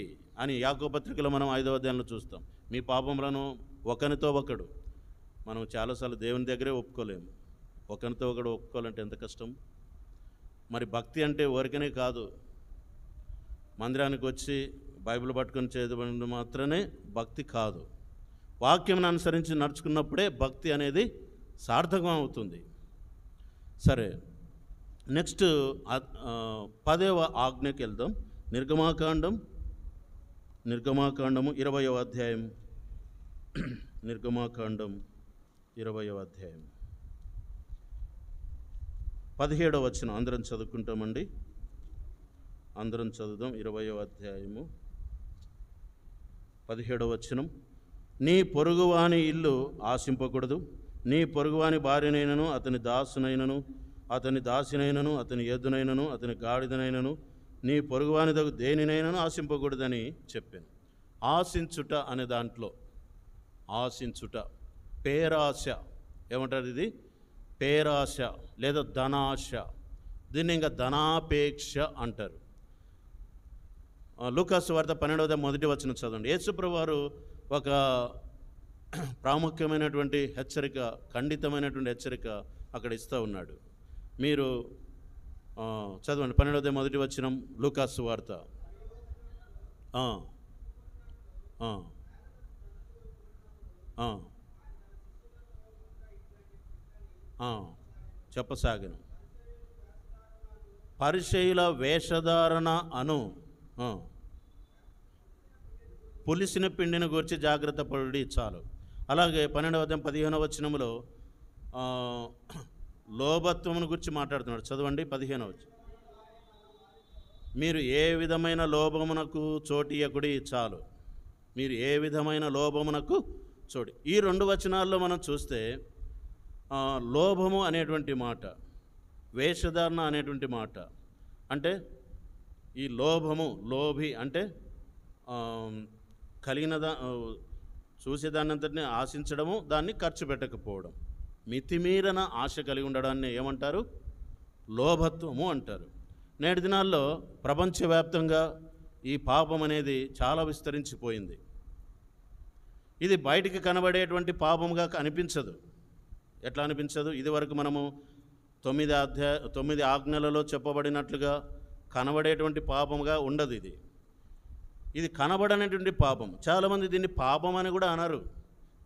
అని యాకోబు పత్రికలో మనం 5వ అధ్యాయంలో చూస్తాం. మీ పాపములను ఒకనితో ఒకడు. మనం చాలాసార్లు దేవుని దగ్గరే ఒప్పుకోలేము, ఒకరితో ఒకడు ఒప్పుకోవాలంటే ఎంత కష్టం. మరి భక్తి అంటే ఊరికనే కాదు, మందిరానికి వచ్చి బైబిల్ పట్టుకొని చేయడం మాత్రమే భక్తి కాదు. వాక్యం అనుసరించి నడుచుకున్నప్పుడే భక్తి అనేది సార్థకం అవుతుంది. సరే, నెక్స్ట్ 10వ ఆజ్ఞకి వెళ్దాం. నిర్గమాకాండము 20వ అధ్యాయం. నిర్గమాకాండం 20వ అధ్యాయం 17వ వచనం అందరం చదువుకుంటామండి. అందరం చదువుదాం. 20వ అధ్యాయము 17వ వచనం. నీ పొరుగువాని ఇల్లు ఆశింపకూడదు, నీ పొరుగువాని భార్యనైనను, అతని దాసునైనను, అతని దాసినైనను, అతని ఎద్దునైనను, అతని గాడిదనైనను, నీ పొరుగువాని దగ్గర దేనినైనను ఆశింపకూడదని చెప్పాను. ఆశించుట అనే దాంట్లో ఆశించుట, పేరాశ ఏమంటారు, ఇది పేరాశ లేదా ధనాశ, దీన్ని ఇంకా ధనాపేక్ష అంటారు. లూకాసు వార్త 12వ వచనం చదవండి. యేసుప్రభువు వారు ఒక ప్రాముఖ్యమైనటువంటి హెచ్చరిక, ఖండితమైనటువంటి హెచ్చరిక అక్కడ ఇస్తూ ఉన్నాడు. మీరు చదవండి 12వ వచనం లూకాసు వార్త. చెప్పసాగను. పరిచయుల వేషధారణ అను పులిసిన పిండిని గురించి జాగ్రత్త పడి చాలు. అలాగే 12వ అధ్యాయం 15వ వచనములో లోభత్వమును గురించి మాట్లాడుతున్నాడు. చదవండి 15వ వచనం. మీరు ఏ విధమైన లోభమునకు చోటియకుడి చాలు. మీరు ఏ విధమైన లోభమునకు చోటి. ఈ 2 వచనాల్లో మనం చూస్తే లోభము అనేటువంటి మాట, వేషధారణ అనేటువంటి మాట, అంటే ఈ లోభము, లోభి అంటే కలిగిన చూసేదాన్నంతటిని ఆశించడము, దాన్ని ఖర్చు పెట్టకపోవడం, మితిమీరన ఆశ కలిగి ఉండడాన్ని ఏమంటారు, లోభత్వము అంటారు. నేటి దినాల్లో ప్రపంచవ్యాప్తంగా ఈ పాపం అనేది చాలా విస్తరించిపోయింది. ఇది బయటికి కనబడేటువంటి పాపముగా అనిపించదు. ఎట్లా అనిపించదు? ఇదివరకు మనము 9 ఆజ్ఞలలో చెప్పబడినట్లుగా కనబడేటువంటి పాపముగా ఉండదు. ఇది కనబడనటువంటి పాపం. చాలామంది దీన్ని పాపం అని కూడా అనరు.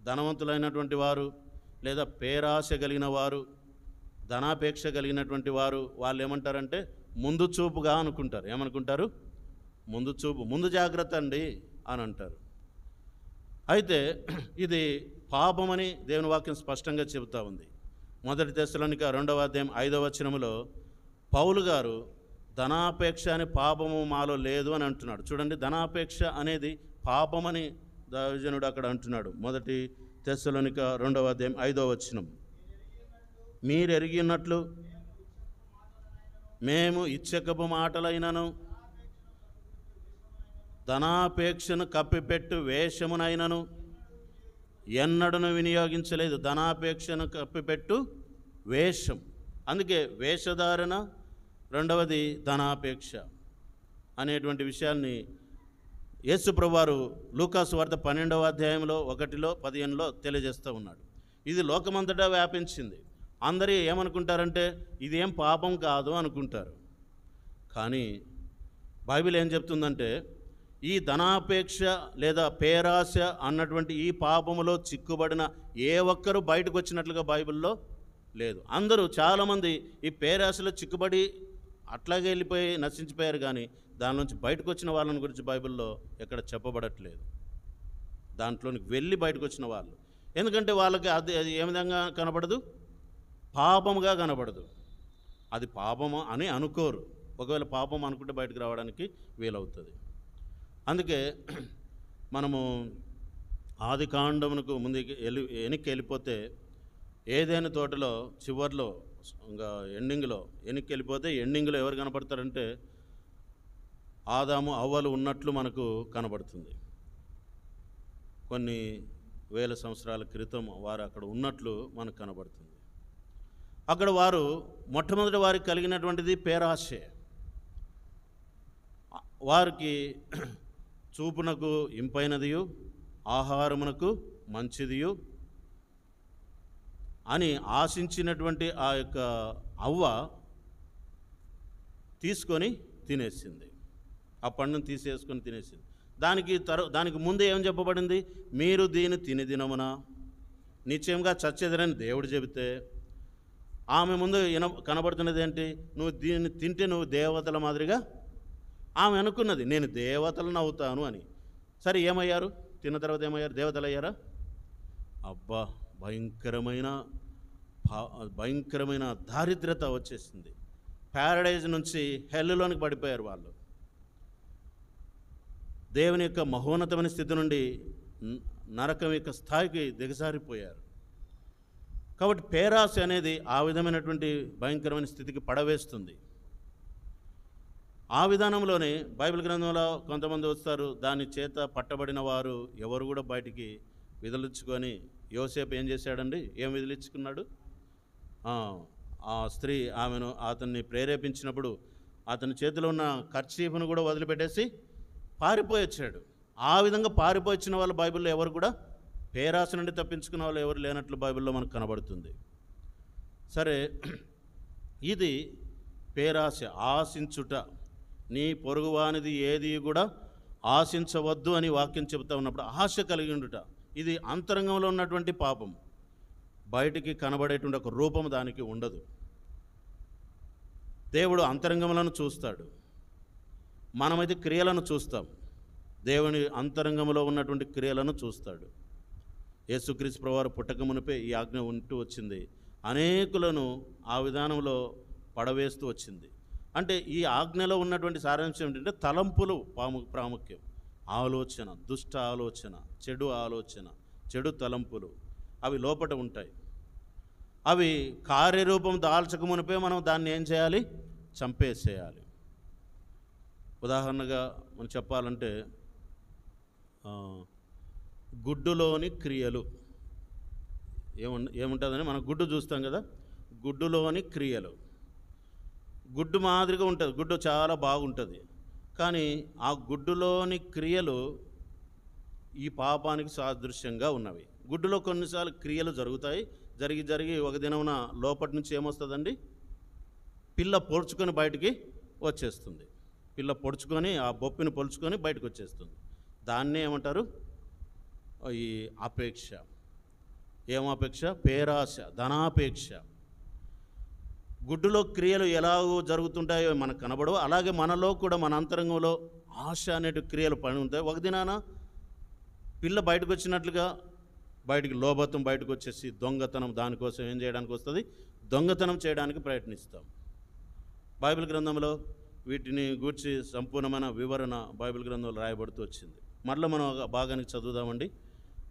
ధనవంతులైనటువంటి వారు లేదా పేరాశ కలిగిన వారు, ధనాపేక్ష కలిగినటువంటి వారు, వాళ్ళు ఏమంటారంటే ముందు చూపుగా అనుకుంటారు. ఏమనుకుంటారు? ముందు చూపు, ముందు జాగ్రత్త అండి అని అంటారు. అయితే ఇది పాపమని దేవుని వాక్యం స్పష్టంగా చెబుతూ ఉంది. 1 తెస్సలోనిక 2వ అధ్యాయం 5వ వచనములో పౌలు గారు ధనాపేక్ష అనే పాపము మాలో లేదు అని అంటున్నాడు. చూడండి, ధనాపేక్ష అనేది పాపమని దైవజనుడు అక్కడ అంటున్నాడు. 1 తెస్సలోనిక 2వ అధ్యాయం 5వ వచనం. మీరు ఎరిగినట్లు మేము ఇచ్చకపు మాటలైనను ధనాపేక్షను కప్పిపెట్టు వేషమునైనను ఎన్నడను వినియోగించలేదు. ధనాపేక్షను కప్పిపెట్టు వేషం, అందుకే వేషధారణ, రెండవది ధనాపేక్ష అనేటువంటి విషయాల్ని యేసుప్రభువారు లూకాసు వార్త 12వ అధ్యాయంలో 1:15 తెలియజేస్తూ ఉన్నాడు. ఇది లోకమంతటా వ్యాపించింది. అందరూ ఏమనుకుంటారంటే ఇదేం పాపం కాదు అనుకుంటారు. కానీ బైబిల్ ఏం చెప్తుందంటే ఈ ధనాపేక్ష లేదా పేరాశ అన్నటువంటి ఈ పాపములో చిక్కుబడిన ఏ ఒక్కరూ బయటకు వచ్చినట్లుగా బైబిల్లో లేదు. అందరూ చాలామంది ఈ పేరాశలో చిక్కుబడి అట్లాగే వెళ్ళిపోయి నశించిపోయారు, కానీ దాని నుంచి బయటకు వచ్చిన వాళ్ళని గురించి బైబిల్లో ఎక్కడ చెప్పబడట్లేదు. దాంట్లోనికి వెళ్ళి బయటకు వచ్చిన వాళ్ళు, ఎందుకంటే వాళ్ళకి అది ఏ విధంగా కనబడదు, పాపముగా కనబడదు. అది పాపము అని అనుకోరు. ఒకవేళ పాపం అనుకుంటే బయటకు రావడానికి వీలవుతుంది. అందుకే మనము ఆది కాండమునకు ముందుకి వెనక్కి వెళ్ళిపోతే ఏదైనా తోటలో చివర్లో ఇంకా ఎండింగ్లో వెనక్కి వెళ్ళిపోతే ఎండింగ్లో ఎవరు కనపడతారంటే ఆదాము అవ్వలు ఉన్నట్లు మనకు కనబడుతుంది. కొన్ని వేల సంవత్సరాల క్రితం వారు అక్కడ ఉన్నట్లు మనకు కనబడుతుంది. అక్కడ వారు మొట్టమొదటి వారికి కలిగినటువంటిది పేరాశే. వారికి చూపునకు ఇంపైనదియు ఆహారమునకు మంచిదియు అని ఆశించినటువంటి ఆ యొక్క అవ్వ తీసుకొని తినేసింది. ఆ పండును తీసేసుకొని తినేసింది. దానికి ముందు ఏం చెప్పబడింది? మీరు దీన్ని తిని దినమున నిశ్చయంగా చచ్చేదరని దేవుడు చెబితే ఆమె ముందు కనబడుతున్నది ఏంటి? నువ్వు దీన్ని తింటే నువ్వు దేవతల మాదిరిగా. ఆమె అనుకున్నది నేను దేవతలను అవుతాను అని. సరే, ఏమయ్యారు? తిన్న తర్వాత ఏమయ్యారు? దేవతలు అయ్యారా? అబ్బా, భయంకరమైన దారిద్రత వచ్చేసింది. ప్యారడైజ్ నుంచి హెల్లులోనికి పడిపోయారు వాళ్ళు. దేవుని యొక్క మహోన్నతమైన స్థితి నుండి నరకం యొక్క స్థాయికి దిగజారిపోయారు. కాబట్టి పేరాశ అనేది ఆ విధమైనటువంటి భయంకరమైన స్థితికి పడవేస్తుంది. ఆ విధానంలోనే బైబిల్ గ్రంథంలో కొంతమంది వస్తారు, దాని చేత పట్టబడిన వారు ఎవరు కూడా బయటికి విదిలించుకొని, యోసేపు ఏం చేశాడండి? ఏం విదిలించుకున్నాడు? ఆ స్త్రీ అతన్ని ప్రేరేపించినప్పుడు అతని చేతిలో ఉన్న కర్చీఫ్ను కూడా వదిలిపెట్టేసి పారిపోయి వచ్చాడు. ఆ విధంగా పారిపోయి వచ్చిన వాళ్ళు బైబిల్లో ఎవరు కూడా, పేరాశ నుండి తప్పించుకున్న వాళ్ళు ఎవరు లేనట్లు బైబిల్లో మనకు కనబడుతుంది. సరే, ఇది పేరాశ, ఆశించుట. నీ పొరుగువానిది ఏది కూడా ఆశించవద్దు అని వాక్యం చెబుతూ ఉన్నప్పుడు ఆశ కలిగి ఉండుట, ఇది అంతరంగంలో ఉన్నటువంటి పాపం. బయటికి కనబడేటువంటి ఒక రూపం దానికి ఉండదు. దేవుడు అంతరంగములను చూస్తాడు, మనమైతే క్రియలను చూస్తాం. దేవుని అంతరంగంలో ఉన్నటువంటి క్రియలను చూస్తాడు. యేసుక్రీస్తు ప్రభువారు పుట్టక మునిపే ఈ ఆజ్ఞ ఉంటూ వచ్చింది. అనేకులను ఆ విధానంలో పడవేస్తూ వచ్చింది. అంటే ఈ ఆజ్ఞలో ఉన్నటువంటి సారాంశం ఏంటంటే తలంపులు ప్రాముఖ్యం. ఆలోచన, దుష్ట ఆలోచన, చెడు ఆలోచన, చెడు తలంపులు అవి లోపట ఉంటాయి. అవి కార్యరూపం దాల్చక మునిపే మనం దాన్ని ఏం చేయాలి? చంపేసేయాలి. ఉదాహరణగా మనం చెప్పాలంటే గుడ్డులోని క్రియలు ఏముంటుందని మనం గుడ్డు చూస్తాం కదా, గుడ్డులోని క్రియలు. గుడ్డు మాదిరిగా ఉంటుంది, గుడ్డు చాలా బాగుంటుంది. కానీ ఆ గుడ్డులోని క్రియలు ఈ పాపానికి సాదృశ్యంగా ఉన్నవి. గుడ్డులో కొన్నిసార్లు క్రియలు జరుగుతాయి, జరిగి ఒక దినమున లోపటి నుంచి ఏమొస్తుందండి? పిల్ల పొడుచుకొని బయటికి వచ్చేస్తుంది. పిల్ల పొడుచుకొని ఆ బొప్పిని పొలుచుకొని బయటకు వచ్చేస్తుంది. దాన్నే ఏమంటారు? ఈ అపేక్ష. ఏమపేక్ష? పేరాశ, ధనాపేక్ష. గుడ్డులో క్రియలు ఎలాగో జరుగుతుంటాయో మనకు కనబడవు, అలాగే మనలో కూడా మన అంతరంగంలో ఆశ అనేటి క్రియలు పని ఉంటాయి. ఒక దినాన పిల్ల బయటకు వచ్చినట్లుగా బయటికి లోబత్వం బయటకు వచ్చేసి దొంగతనం, దానికోసం ఏం చేయడానికి వస్తుంది? దొంగతనం చేయడానికి ప్రయత్నిస్తాం. బైబిల్ గ్రంథంలో వీటిని గూర్చి సంపూర్ణమైన వివరణ బైబిల్ గ్రంథంలో రాయబడుతూ వచ్చింది. మరలా మనం ఒక భాగానికి చదువుదామండి.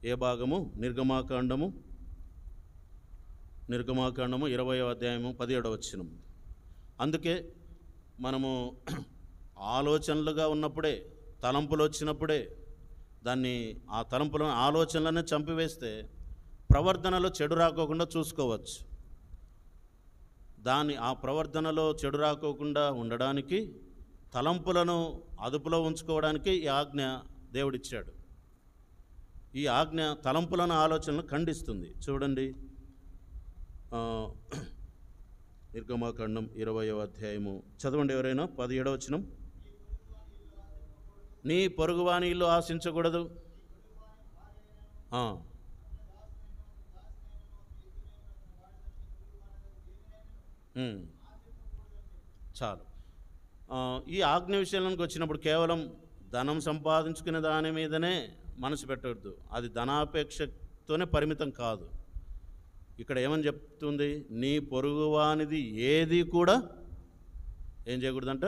ఏ భాగము? నిర్గమాకాండము 20వ అధ్యాయము 17వ వచనం. అందుకే మనము ఆలోచనలుగా ఉన్నప్పుడే తలంపులు వచ్చినప్పుడే దాన్ని ఆ తలంపులను ఆలోచనలనే చంపివేస్తే ప్రవర్తనలో చెడు రాకోకుండా చూసుకోవచ్చు. ఆ ప్రవర్తనలో చెడు రాకోకుండా ఉండడానికి, తలంపులను అదుపులో ఉంచుకోవడానికి ఈ ఆజ్ఞ దేవుడిచ్చాడు. ఈ ఆజ్ఞ తలంపులను ఆలోచనలు ఖండిస్తుంది. చూడండి, నిర్గమాకాండం 20వ అధ్యాయము చదవండి ఎవరైనా. 17వ వచనం. నీ పొరుగువాని ఇల్లు ఆశించకూడదు. చాలు. ఈ ఆజ్ఞ విషయానికి వచ్చినప్పుడు కేవలం ధనం సంపాదించుకునే దాని మీదనే మనసు పెట్టవద్దు. అది ధనాపేక్షతోనే పరిమితం కాదు. ఇక్కడ ఏమని చెప్తుంది? నీ పొరుగువానిది ఏది కూడా ఏం చేయకూడదంట?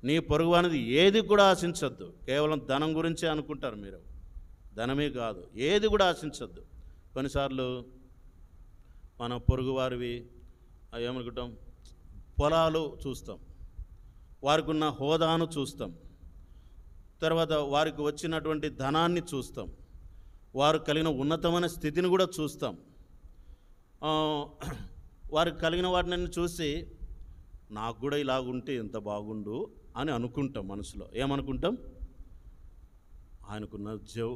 నీ పొరుగువానిది ఏది కూడా ఆశించద్దు. కేవలం ధనం గురించే అనుకుంటారు మీరు. ధనమే కాదు, ఏది కూడా ఆశించద్దు. కొన్నిసార్లు మన పొరుగువారివి ఏమనుకుంటాం? పొలాలు చూస్తాం, వారికి ఉన్న హోదాను చూస్తాం, తర్వాత వారికి వచ్చినటువంటి ధనాన్ని చూస్తాం, వారు కలిగిన ఉన్నతమైన స్థితిని కూడా చూస్తాం. వారికి కలిగిన వాటిని చూసి నాకు కూడా ఇలాగుంటే ఎంత బాగుండు అని అనుకుంటాం. మనసులో ఏమనుకుంటాం? ఆయనకున్న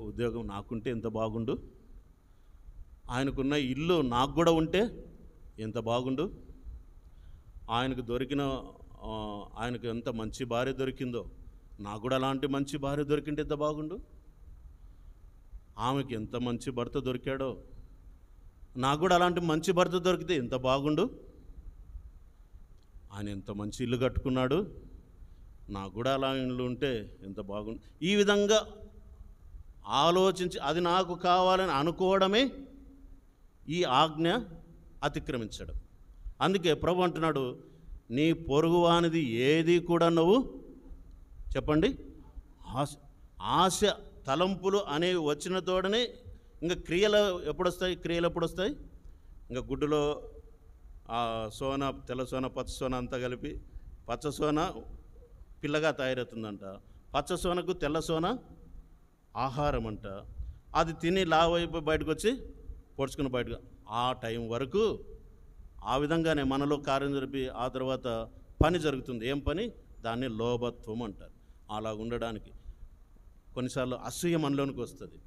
ఉద్యోగం నాకుంటే ఎంత బాగుండు, ఆయనకున్న ఇల్లు నాకు కూడా ఉంటే ఎంత బాగుండు, ఆయనకు ఎంత మంచి భార్య దొరికిందో నాకు కూడా అలాంటి మంచి భార్య దొరికింటే ఎంత బాగుండు, ఆమెకి ఎంత మంచి భర్త దొరికాడో నాకు కూడా అలాంటి మంచి భర్త దొరికితే ఎంత బాగుండు, ఆయన ఎంత మంచి ఇల్లు కట్టుకున్నాడు నాకు కూడా అలా ఇల్లు ఉంటే ఎంత బాగుండు. ఈ విధంగా ఆలోచించి అది నాకు కావాలని అనుకోవడమే ఈ ఆజ్ఞ అతిక్రమించడం. అందుకే ప్రభు అంటున్నాడు, నీ పొరుగువానిది ఏది కూడా నువ్వు చెప్పండి. ఆశ తలంపులు అనేవి వచ్చిన తోడనే ఇంకా క్రియలు ఎప్పుడు వస్తాయి? ఇంకా గుడ్డులో సోన, తెల్ల సోన, పచ్చ సోన అంతా కలిపి పచ్చ సోన పిల్లగా తయారవుతుందంట. పచ్చ సోనకు తెల్ల సోన ఆహారం అంట. అది తిని లావైపోయి బయటకు వచ్చి పొడుచుకుని బయటకు. ఆ టైం వరకు ఆ విధంగానే మనలో కార్యం జరిపి ఆ తర్వాత పని జరుగుతుంది. ఏం పని? దాన్ని లోభత్వం అంటారు. అలా ఉండడానికి కొన్నిసార్లు అసూయ మనలోనికి వస్తుంది.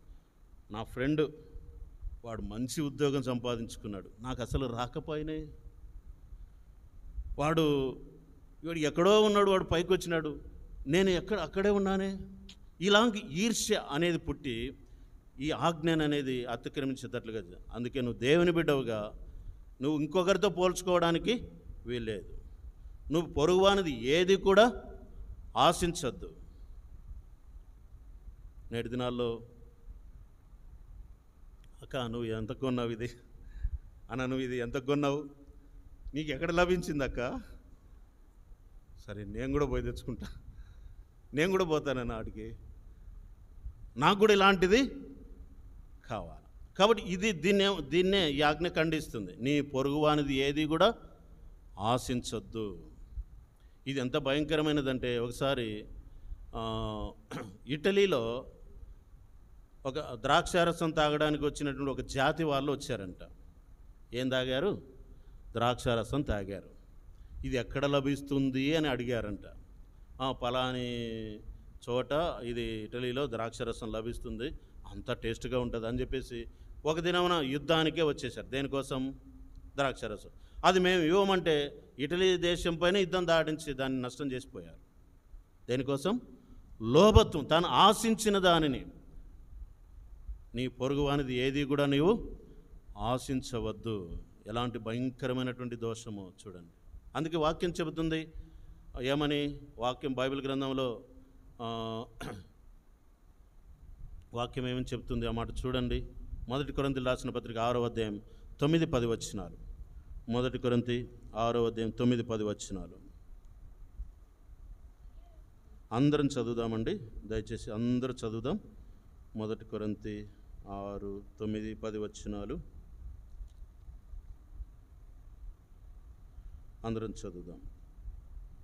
నా ఫ్రెండ్ వాడు మంచి ఉద్యోగం సంపాదించుకున్నాడు, నాకు అసలు రాకపోయినాయి, వాడు ఎక్కడో ఉన్నాడు, వాడు పైకి వచ్చినాడు, నేను అక్కడే ఉన్నానే. ఇలాంటి ఈర్ష్య అనేది పుట్టి ఈ ఆజ్ఞను అనేది అతిక్రమించేటట్లుగా. అందుకే నువ్వు దేవుని బిడ్డవుగా నువ్వు ఇంకొకరితో పోల్చుకోవడానికి వీల్లేదు. నువ్వు పొరుగువానిది ఏది కూడా ఆశించద్దు. నేటి దినాల్లో అక్క నువ్వు ఎంత కొన్నావు ఇది అన్న, నువ్వు ఇది ఎంత కొన్నావు, నీకు ఎక్కడ లభించింది అక్క? సరే నేను కూడా పోయి తెచ్చుకుంటా, నేను కూడా పోతానన్న ఆడికి, నాకు కూడా ఇలాంటిది కావాలి. కాబట్టి దీన్నే ఈ ఆజ్ఞ ఖండిస్తుంది. నీ పొరుగువానిది ఏది కూడా ఆశించొద్దు. ఇది ఎంత భయంకరమైనదంటే, ఒకసారి ఇటలీలో ఒక ద్రాక్షారసం తాగడానికి వచ్చినటువంటి ఒక జాతి వాళ్ళు వచ్చారంట. ఏం తాగారు? ద్రాక్షారసం తాగారు. ఇది ఎక్కడ లభిస్తుంది అని అడిగారంట. పలాని చోట ఇది ఇటలీలో ద్రాక్షారసం లభిస్తుంది, అంత టేస్ట్గా ఉంటుంది అని చెప్పేసి ఒక దినమున యుద్ధానికే వచ్చేసారు. దేనికోసం? ద్రాక్షారసం. అది మేము ఇవ్వమంటే ఇటలీ దేశం పైన యుద్ధం దాటించి దాన్ని నష్టం చేసిపోయారు. దేనికోసం? లోభత్వం, తాను ఆశించిన దానిని. నీ పొరుగువానిది ఏది కూడా నీవు ఆశించవద్దు. ఎలాంటి భయంకరమైనటువంటి దోషమో చూడండి. అందుకే వాక్యం చెబుతుంది ఏమని? వాక్యం బైబిల్ గ్రంథంలో వాక్యం ఏమని చెప్తుంది? ఆ మాట చూడండి. 1 కొరింథీయులకు రాసిన పత్రిక 6వ అధ్యాయం 9-10 వచనాలు. 1 కొరింథీ 6వ అధ్యాయం 9-10 వచనాలు. అందరం చదువుదామండి, దయచేసి అందరూ చదువుదాం. 1 కొరింథీ 6, 9, 10 వచనాలు అందరం చదువుదాం.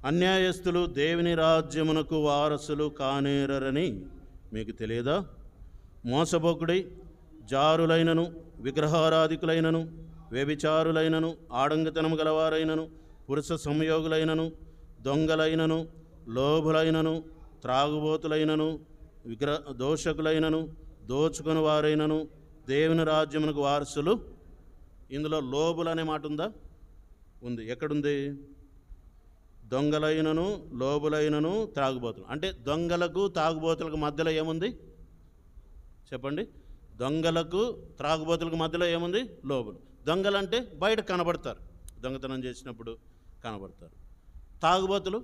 అన్యాయస్తులు దేవుని రాజ్యమునకు వారసులు కానేరని మీకు తెలియదా? మోసపోకుడై జారులైనను, విగ్రహారాధికులైనను, వ్యభిచారులైనను, ఆడంగతనము గలవారైనను, పురుష సంయోగులైనను, దొంగలైనను, లోభులైనను, త్రాగుబోతులైనను, దోషకులైనను, దోచుకుని వారైనను దేవుని రాజ్యమునకు వారసులు. ఇందులో లోబులు అనే మాట ఉందా? ఉంది. ఎక్కడుంది? దొంగలైనను, లోబులైనను, త్రాగుబోతులు. అంటే దొంగలకు తాగుబోతులకు మధ్యలో ఏముంది చెప్పండి? దొంగలకు త్రాగుబోతులకు మధ్యలో ఏముంది? లోబులు. దొంగలంటే బయట కనబడతారు, దొంగతనం చేసినప్పుడు కనబడతారు. తాగుబోతులు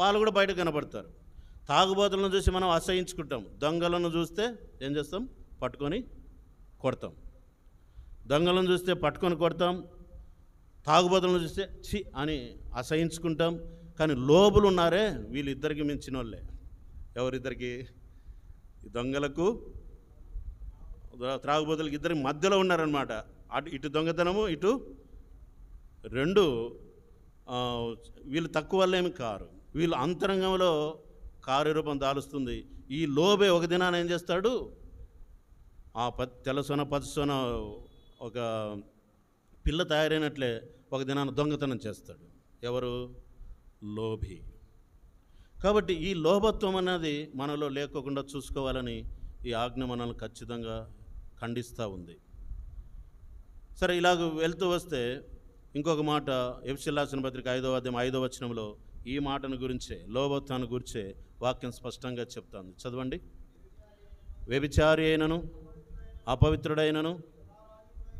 వాళ్ళు కూడా బయట కనబడతారు. తాగుబోతులను చూసి మనం అసహించుకుంటాం, దొంగలను చూస్తే ఏం చేస్తాం? పట్టుకొని కొడతాం. దొంగలను చూస్తే పట్టుకొని కొడతాం, తాగుబోతులను చూస్తే ఛీ అని అసహించుకుంటాం. కానీ లోబులు ఉన్నారే, వీళ్ళిద్దరికి మించిన వాళ్ళే. ఎవరిద్దరికి? దొంగలకు త్రాగుబోతులకి ఇద్దరికి మధ్యలో ఉన్నారనమాట. ఇటు దొంగతనము, ఇటు రెండు. వీళ్ళు తక్కువ వాళ్ళేమి కారు, వీళ్ళు అంతరంగంలో కార్యరూపం దాలుస్తుంది. ఈ లోబే ఒక దినాన ఏం చేస్తాడు? ఆ తెల్లసొన పచ్చసొన ఒక పిల్ల తయారైనట్లే ఒక దినాన దొంగతనం చేస్తాడు. ఎవరు? లోభి. కాబట్టి ఈ లోభత్వం అనేది మనలో లేకోకుండా చూసుకోవాలని ఈ ఆజ్ఞ మనల్ని ఖచ్చితంగా ఖండిస్తూ ఉంది. సరే, ఇలాగ వెళ్తూ వస్తే ఇంకొక మాట ఎఫెసీయులకు రాసిన పత్రిక 5వ అధ్యాయం 5వ వచనంలో ఈ మాటను గురించే, లోభత్వాన్ని గురించే వాక్యం స్పష్టంగా చెప్తాను. చదవండి. వ్యభిచారి అయినను, అపవిత్రుడైనను,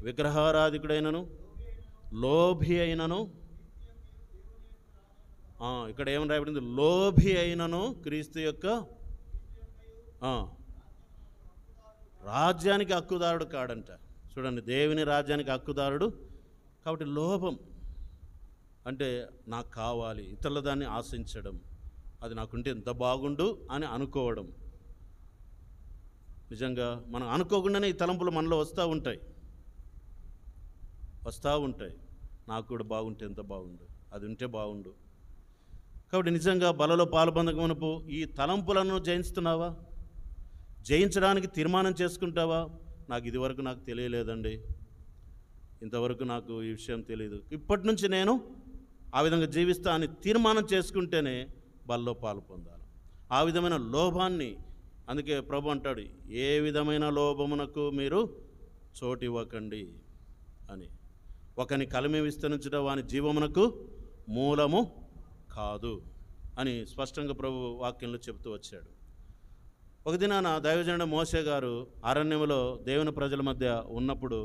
విగ్రహారాధికుడైనను, లోభి అయినను, ఇక్కడ ఏమని రాయబడింది? లోభి అయినను క్రీస్తు యొక్క రాజ్యానికి హక్కుదారుడు కాడంట. చూడండి, దేవుని రాజ్యానికి హక్కుదారుడు. కాబట్టి లోభం అంటే నాకు కావాలి, ఇతరుల దాన్ని ఆశించడం, అది నాకుంటే ఎంత బాగుండు అని అనుకోవడం. నిజంగా మనం అనుకోకుండానే ఈ తలంపులు మనలో వస్తూ ఉంటాయి. నాకు కూడా బాగుంటే ఎంత బాగుండు, అది ఉంటే బాగుండు. కాబట్టి నిజంగా బలలో పాలుపొందకమునుపు ఈ తలంపులను జయిస్తున్నావా? జయించడానికి తీర్మానం చేసుకుంటావా? నాకు ఇదివరకు నాకు తెలియలేదండి, ఇంతవరకు నాకు ఈ విషయం తెలియదు, ఇప్పటి నుంచి నేను ఆ విధంగా జీవిస్తా అని తీర్మానం చేసుకుంటేనే బలలో పాలు పొందాలి. ఆ విధమైన లోభాన్ని, అందుకే ప్రభు అంటాడు, ఏ విధమైన లోభమునకు మీరు చోటు ఇవ్వకండి అని. ఒకని కలిమి విస్తరించడం వాని జీవమునకు మూలము కాదు అని స్పష్టంగా ప్రభు వాక్యంలో చెబుతూ వచ్చాడు. ఒక దినాన దైవజనుడు మోషే గారు అరణ్యంలో దేవుని ప్రజల మధ్య ఉన్నప్పుడు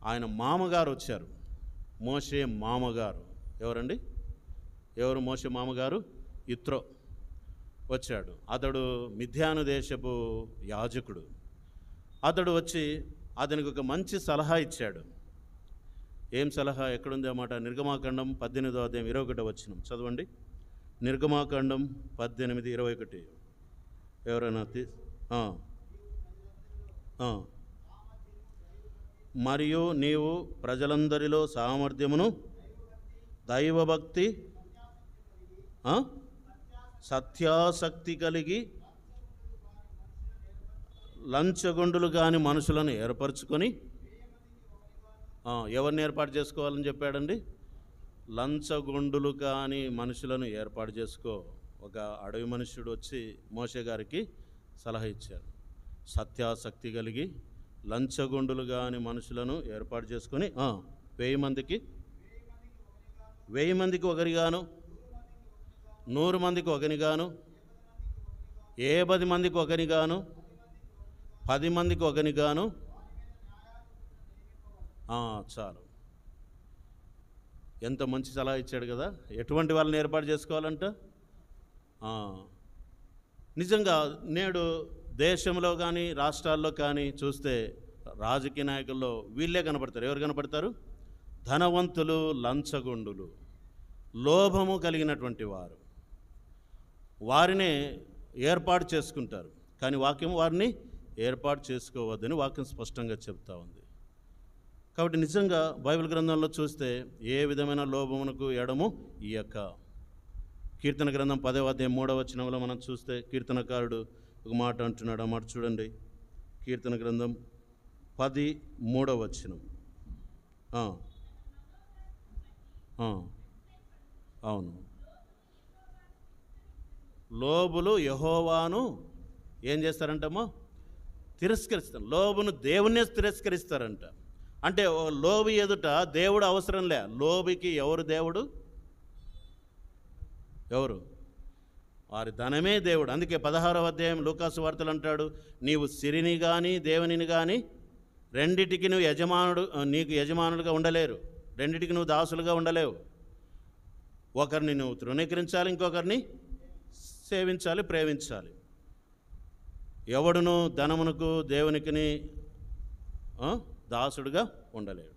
ఆయన మామగారు వచ్చారు. మోషే మామగారు ఎవరండి? ఎవరు మోషే మామగారు? ఇత్రో వచ్చాడు. అతడు మిద్యాను దేశపు యాజకుడు. అతడు వచ్చి అతనికి ఒక మంచి సలహా ఇచ్చాడు. ఏం సలహా? ఎక్కడుంది అన్నమాట? నిర్గమాకాండం 18వ అధ్యాయం 21వ వచనం చదవండి. నిర్గమాకాండం 18:21. ఎవరైనా మరియు నీవు ప్రజలందరిలో సామర్థ్యమును, దైవభక్తి, సత్యాసక్తి కలిగి లంచగొండులు కాని మనుషులను ఏర్పరచుకొని, ఎవరిని ఏర్పాటు చేసుకోవాలని చెప్పాడండి? లంచగొండులు కాని మనుషులను ఏర్పాటు చేసుకో. ఒక అడవి మనుష్యుడు వచ్చి మోషే గారికి సలహా ఇచ్చారు. సత్యాసక్తి కలిగి లంచగొండులు కాని మనుషులను ఏర్పాటు చేసుకొని 1000 మందికి ఒకరిగాను, 100 మందికి ఒకరిగాను, 10 మందికి ఒకరిగాను, 10 మందికి ఒకరిగాను, చాలు. ఎంత మంచి సలహా ఇచ్చాడు కదా! ఎటువంటి వాళ్ళని ఏర్పాటు చేసుకోవాలంట? నిజంగా నేడు దేశంలో కానీ రాష్ట్రాల్లో కానీ చూస్తే రాజకీయ నాయకుల్లో వీళ్ళే కనపడతారు. ఎవరు కనపడతారు? ధనవంతులు, లంచగొండులు, లోభము కలిగినటువంటి వారు. వారినే ఏర్పాటు చేసుకుంటారు. కానీ వాక్యం వారిని ఏర్పాటు చేసుకోవద్దని వాక్యం స్పష్టంగా చెప్తా ఉంది. కాబట్టి నిజంగా బైబిల్ గ్రంథంలో చూస్తే ఏ విధమైన లోభమునకు ఎడము ఇయ్యక, కీర్తన గ్రంథం 10వ అధ్యాయం 3వ వచనంలో మనం చూస్తే కీర్తనకారుడు ఒక మాట అంటున్నాడు. ఆ మాట చూడండి. కీర్తన గ్రంథం 10 3వ వచనం. అవును, లోబులు యెహోవాను ఏం చేస్తారంటమ్మో? తిరస్కరిస్తారు. లోబును దేవుణ్ణే తిరస్కరిస్తారంట. అంటే లోబి ఎదుట దేవుడు అవసరం లే. లోబికి ఎవరు దేవుడు? ఎవరు? వారి ధనమే దేవుడు. అందుకే 16వ అధ్యాయం లూకాసు వార్తలు అంటాడు, నీవు సిరిని కానీ దేవునిని కానీ రెండిటికి నువ్వు నీకు యజమానులుగా ఉండలేరు. రెండిటికి నువ్వు దాసులుగా ఉండలేవు. ఒకరిని నువ్వు తృణీకరించాలి, ఇంకొకరిని సేవించాలి, ప్రేమించాలి. ఎవడును ధనమునకు దేవునికిని దాసుడుగా ఉండలేడు.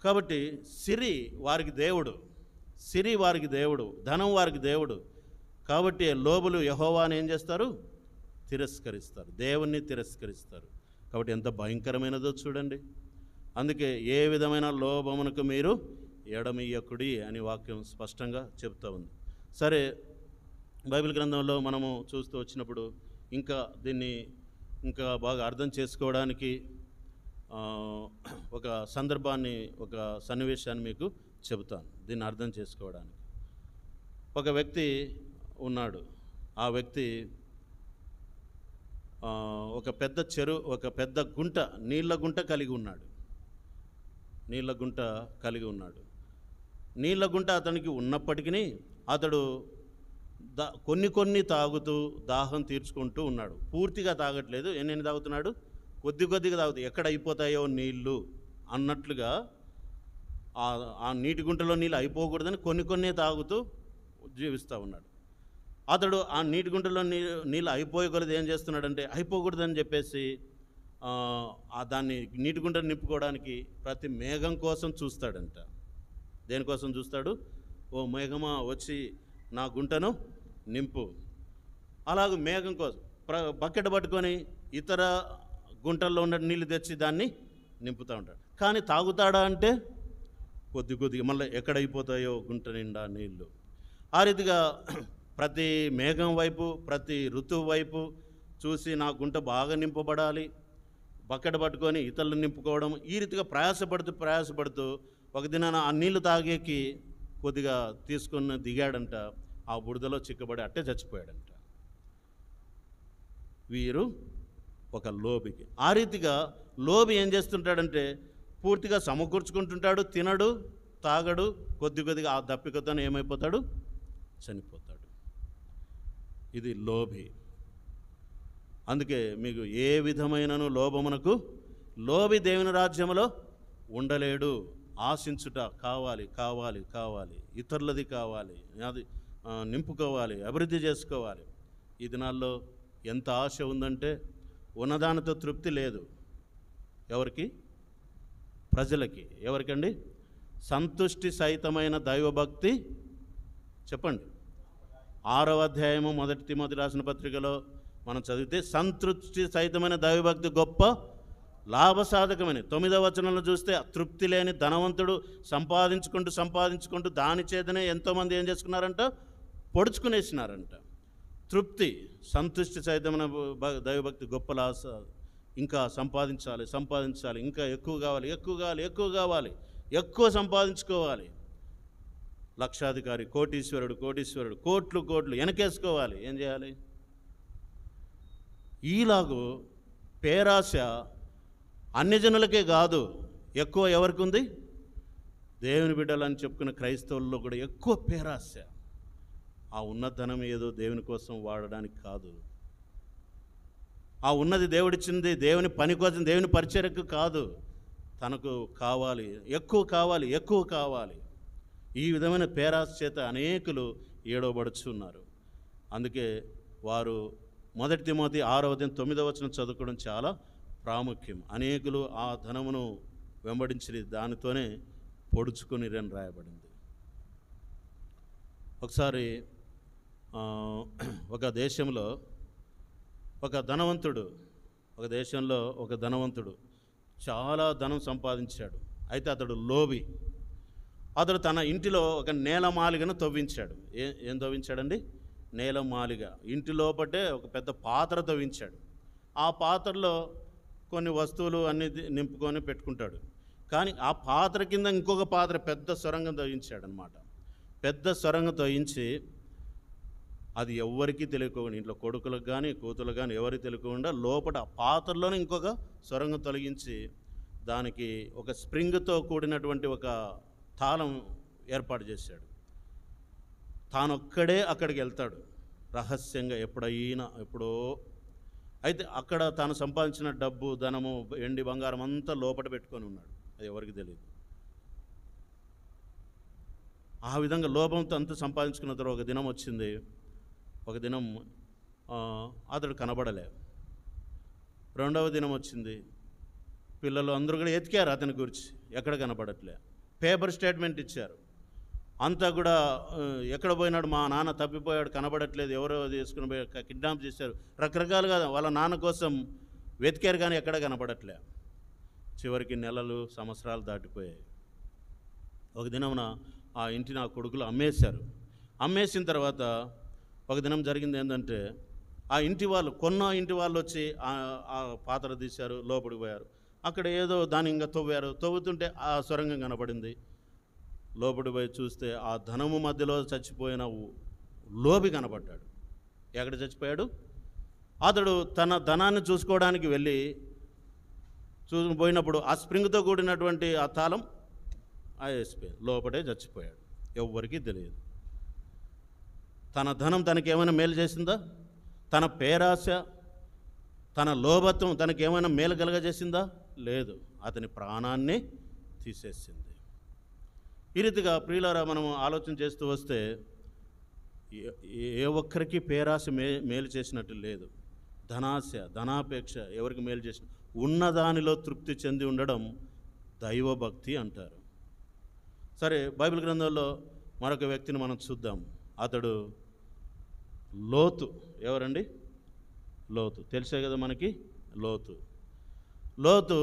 కాబట్టి సిరి వారికి దేవుడు, సిరి వారికి దేవుడు, ధనం వారికి దేవుడు. కాబట్టి లోబులు యెహోవాను ఏం చేస్తారు? తిరస్కరిస్తారు, దేవుణ్ణి తిరస్కరిస్తారు. కాబట్టి ఎంత భయంకరమైనదో చూడండి. అందుకే ఏ విధమైన లోభమునకు మీరు ఎడమియ్యకుడి అని వాక్యం స్పష్టంగా చెప్తూ ఉంది. సరే, బైబిల్ గ్రంథంలో మనము చూస్తూ వచ్చినప్పుడు ఇంకా దీన్ని ఇంకా బాగా అర్థం చేసుకోవడానికి ఒక సందర్భాన్ని, ఒక సన్నివేశాన్ని మీకు చెబుతాను దీన్ని అర్థం చేసుకోవడానికి. ఒక వ్యక్తి ఉన్నాడు. ఆ వ్యక్తి ఒక పెద్ద గుంట, నీళ్ళ గుంట కలిగి ఉన్నాడు. నీళ్ళ గుంట అతనికి ఉన్నప్పటికీ అతడు కొన్ని తాగుతూ దాహం తీర్చుకుంటూ ఉన్నాడు. పూర్తిగా తాగట్లేదు. ఎన్ని తాగుతున్నాడు? కొద్దిగా తాగుతూ ఎక్కడ అయిపోతాయో నీళ్ళు అన్నట్లుగా ఆ నీటి గుంటలో నీళ్ళు అయిపోకూడదని కొన్ని తాగుతూ జీవిస్తూ ఉన్నాడు. అతడు ఆ నీటి గుంటలో నీళ్ళు అయిపోయకూడదు ఏం చేస్తున్నాడంటే, అయిపోకూడదని చెప్పేసి దాన్ని నీటి గుంటను నింపుకోవడానికి ప్రతి మేఘం కోసం చూస్తాడంట. దేనికోసం చూస్తాడు? ఓ మేఘమా వచ్చి నా గుంటను నింపు. అలాగ మేఘం కోసం బకెట్ పట్టుకొని ఇతర గుంటల్లో ఉన్న నీళ్ళు తెచ్చి దాన్ని నింపుతూ ఉంటాడు. కానీ తాగుతాడా అంటే కొద్దిగా మళ్ళీ ఎక్కడైపోతాయో గుంట నిండా నీళ్ళు. ఆ రీతిగా ప్రతి మేఘం వైపు, ప్రతి ఋతువు వైపు చూసి నా గుంట బాగా నింపబడాలి, బకెట్ పట్టుకొని ఇతరులు నింపుకోవడం, ఈ రీతిగా ప్రయాసపడుతూ ఒక దినాన ఆ నీళ్లు తాగేకి కొద్దిగా తీసుకొని దిగాడంట. ఆ బురదలో చిక్కబడి అట్టే చచ్చిపోయాడంట. వీరు ఒక లోబికి. ఆ రీతిగా లోబి ఏం చేస్తుంటాడంటే పూర్తిగా సమకూర్చుకుంటుంటాడు, తినడు, తాగడు, కొద్దిగా ఆ దప్పికతో ఏమైపోతాడు? చనిపోతాడు. ఇది లోబి. అందుకే మీకు ఏ విధమైనను లోభమునకు, లోబి దేవుని రాజ్యంలో ఉండలేడు. ఆశించుట కావాలి, ఇతరులది కావాలి, అది నింపుకోవాలి, అభివృద్ధి చేసుకోవాలి. ఈ దినాల్లో ఎంత ఆశ ఉందంటే ఉన్నదానితో తృప్తి లేదు. ఎవరికి? ప్రజలకి. ఎవరికండి? సంతుష్టి సహితమైన దైవభక్తి. చెప్పండి. 6వ అధ్యాయము 1 తిమోతి రాసిన పత్రికలో మనం చదివితే సంతృప్తి సహితమైన దైవభక్తి గొప్ప లాభసాధకమైన. 9వ వచనంలో చూస్తే తృప్తి లేని ధనవంతుడు సంపాదించుకుంటూ దాని చేతనే ఎంతోమంది ఏం చేసుకున్నారంట? పొడుచుకునేసినారంట. తృప్తి, సంతుష్టి సహితమైన దైవభక్తి గొప్ప ఇంకా సంపాదించాలి, ఇంకా ఎక్కువ కావాలి, ఎక్కువ సంపాదించుకోవాలి. లక్షాధికారి, కోటీశ్వరుడు, కోట్లు వెనకేసుకోవాలి. ఏం చేయాలి? ఈలాగు పేరాశ అన్యజనులకే కాదు, ఎక్కువ ఎవరికి ఉంది? దేవుని బిడ్డలని చెప్పుకున్న క్రైస్తవుల్లో కూడా ఎక్కువ పేరాశ. ఆ ఉన్న ధనం ఏదో దేవుని కోసం వాడడానికి కాదు. ఆ ఉన్నది దేవుడిచ్చింది దేవుని పని కోసం, దేవుని పరిచర్యకు కాదు. తనకు కావాలి, ఎక్కువ కావాలి. ఈ విధమైన పేరాశ చేత అనేకులు ఏడవబడుచున్నారు. అందుకే వారు 1 తిమోతి 6వ అధ్యాయం 9వ వచనం చదువుకోవడం చాలా ప్రాముఖ్యం. అనేకులు ఆ ధనమును వెంబడించి దానితోనే పొడుచుకొని రాయబడింది. ఒకసారి ఒక దేశంలో ఒక ధనవంతుడు చాలా ధనం సంపాదించాడు. అయితే అతడు లోబి. అతడు తన ఇంటిలో ఒక నేలమాలిగను తవ్వించాడు. ఏం తవ్వించాడండి? నేలమాలిగ. ఇంటి లోపటే ఒక పెద్ద పాత్ర తవ్వించాడు. ఆ పాత్రలో కొన్ని వస్తువులు అన్నీ నింపుకొని పెట్టుకుంటాడు. కానీ ఆ పాత్ర కింద ఇంకొక పాత్ర పెద్ద సొరంగం తవ్వించాడు అనమాట. పెద్ద సొరంగం తవ్వించి అది ఎవ్వరికీ తెలియకుండా, ఇంట్లో కొడుకులకు కానీ కూతులకు కానీ ఎవరికి తెలియకుండా లోపల ఆ పాత్రలోనే ఇంకొక సొరంగం తొలగించి దానికి ఒక స్ప్రింగ్తో కూడినటువంటి ఒక తాళం ఏర్పాటు చేశాడు. తానొక్కడే అక్కడికి వెళ్తాడు రహస్యంగా, ఎప్పుడో. అయితే అక్కడ తాను సంపాదించిన డబ్బు, ధనము, ఎండి బంగారం అంతా లోపల పెట్టుకొని ఉన్నాడు. అది ఎవరికి తెలియదు. ఆ విధంగా లోపంతో అంతా సంపాదించుకున్న తర్వాత ఒక దినం వచ్చింది. ఒక దినం అతడు కనబడలే. రెండవ దినం వచ్చింది. పిల్లలు అందరూ కూడా ఎతికారు అతని గురించి, ఎక్కడ కనబడట్లే. పేపర్ స్టేట్మెంట్ ఇచ్చారు. అంతా కూడా ఎక్కడ పోయినాడు, మా నాన్న తప్పిపోయాడు, కనబడట్లేదు, ఎవరో తీసుకుని పోయి కిడ్నాప్ చేశారు, రకరకాలుగా వాళ్ళ నాన్న కోసం వెతికారు కానీ ఎక్కడ కనబడట్లే. చివరికి నెలలు, సంవత్సరాలు దాటిపోయాయి. ఒక దినమున ఆ ఇంటిని ఆ కొడుకులు అమ్మేశారు. అమ్మేసిన తర్వాత ఒక దినం జరిగింది ఏంటంటే, ఆ ఇంటి వాళ్ళు వచ్చి ఆ పాత్ర తీశారు, లోపలికి పోయారు. అక్కడ ఏదో దాన్ని ఇంకా తవ్వుతుంటే ఆ సొరంగం కనబడింది. లోపలికి పోయి చూస్తే ఆ ధనము మధ్యలో చచ్చిపోయిన లోబి కనబడ్డాడు. ఎక్కడ చచ్చిపోయాడు? అతడు తన ధనాన్ని చూసుకోవడానికి వెళ్ళి పోయినప్పుడు ఆ స్ప్రింగ్తో కూడినటువంటి ఆ తాళం వేసిపోయింది, లోపడే చచ్చిపోయాడు. ఎవ్వరికీ తెలియదు. తన ధనం తనకేమైనా మేలు చేసిందా? తన పేరాశ, తన లోభత్వం తనకేమైనా మేలు కలగజేసిందా? లేదు. అతని ప్రాణాన్ని తీసేసింది. ఈ రీతిగా ప్రియులారా, మనం ఆలోచన చేస్తూ వస్తే ఏ ఒక్కరికి పేరాశ మేలు చేసినట్టు లేదు. ధనాశ, ధనాపేక్ష ఎవరికి మేలు చేసిన, ఉన్నదానిలో తృప్తి చెంది ఉండడం దైవభక్తి అంటారు. సరే, బైబిల్ గ్రంథంలో మరొక వ్యక్తిని మనం చూద్దాం. అతడు లోతు. ఎవరండి? లోతు. తెలిసే కదా మనకి. లోతు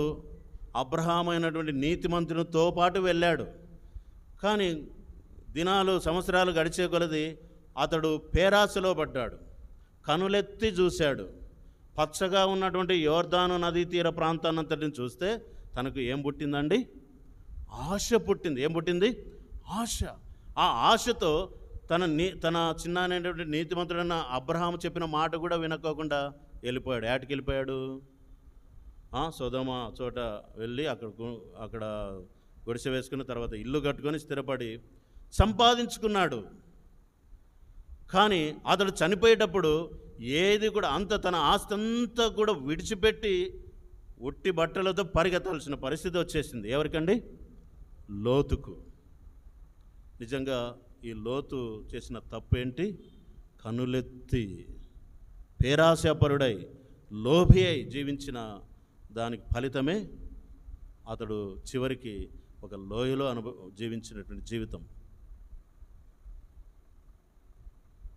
అబ్రహాము అయినటువంటి నీతిమంతునితో పాటు వెళ్ళాడు. కానీ దినాలు, సంవత్సరాలు గడిచే కొలది అతడు పేరాశలో పడ్డాడు. కనులెత్తి చూశాడు. పచ్చగా ఉన్నటువంటి యోర్దాను నదీ తీర ప్రాంతాన్నంతటిని చూస్తే తనకు ఏం పుట్టిందండి? ఆశ పుట్టింది. ఏం పుట్టింది? ఆశ. ఆ ఆశతో తన చిన్నటువంటి నీతిమంతుడైన అబ్రహాము చెప్పిన మాట కూడా వినకోకుండా వెళ్ళిపోయాడు. ఏటికి వెళ్ళిపోయాడు? సొదొమ చోట వెళ్ళి అక్కడ గుడిసె వేసుకున్న తర్వాత ఇల్లు కట్టుకొని స్థిరపడి సంపాదించుకున్నాడు. కానీ అతడు చనిపోయేటప్పుడు ఏది కూడా తన ఆస్తి అంతా కూడా విడిచిపెట్టి ఒట్టి బట్టలతో పరిగెత్తాల్సిన పరిస్థితి వచ్చేసింది. ఎవరికండి? లోతుకు. నిజంగా ఈ లోతు చేసిన తప్పు ఏంటి? కనులెత్తి పేరాశాపరుడై లోభి అయి జీవించిన దానికి ఫలితమే అతడు చివరికి ఒక లోయలో జీవించినటువంటి జీవితం.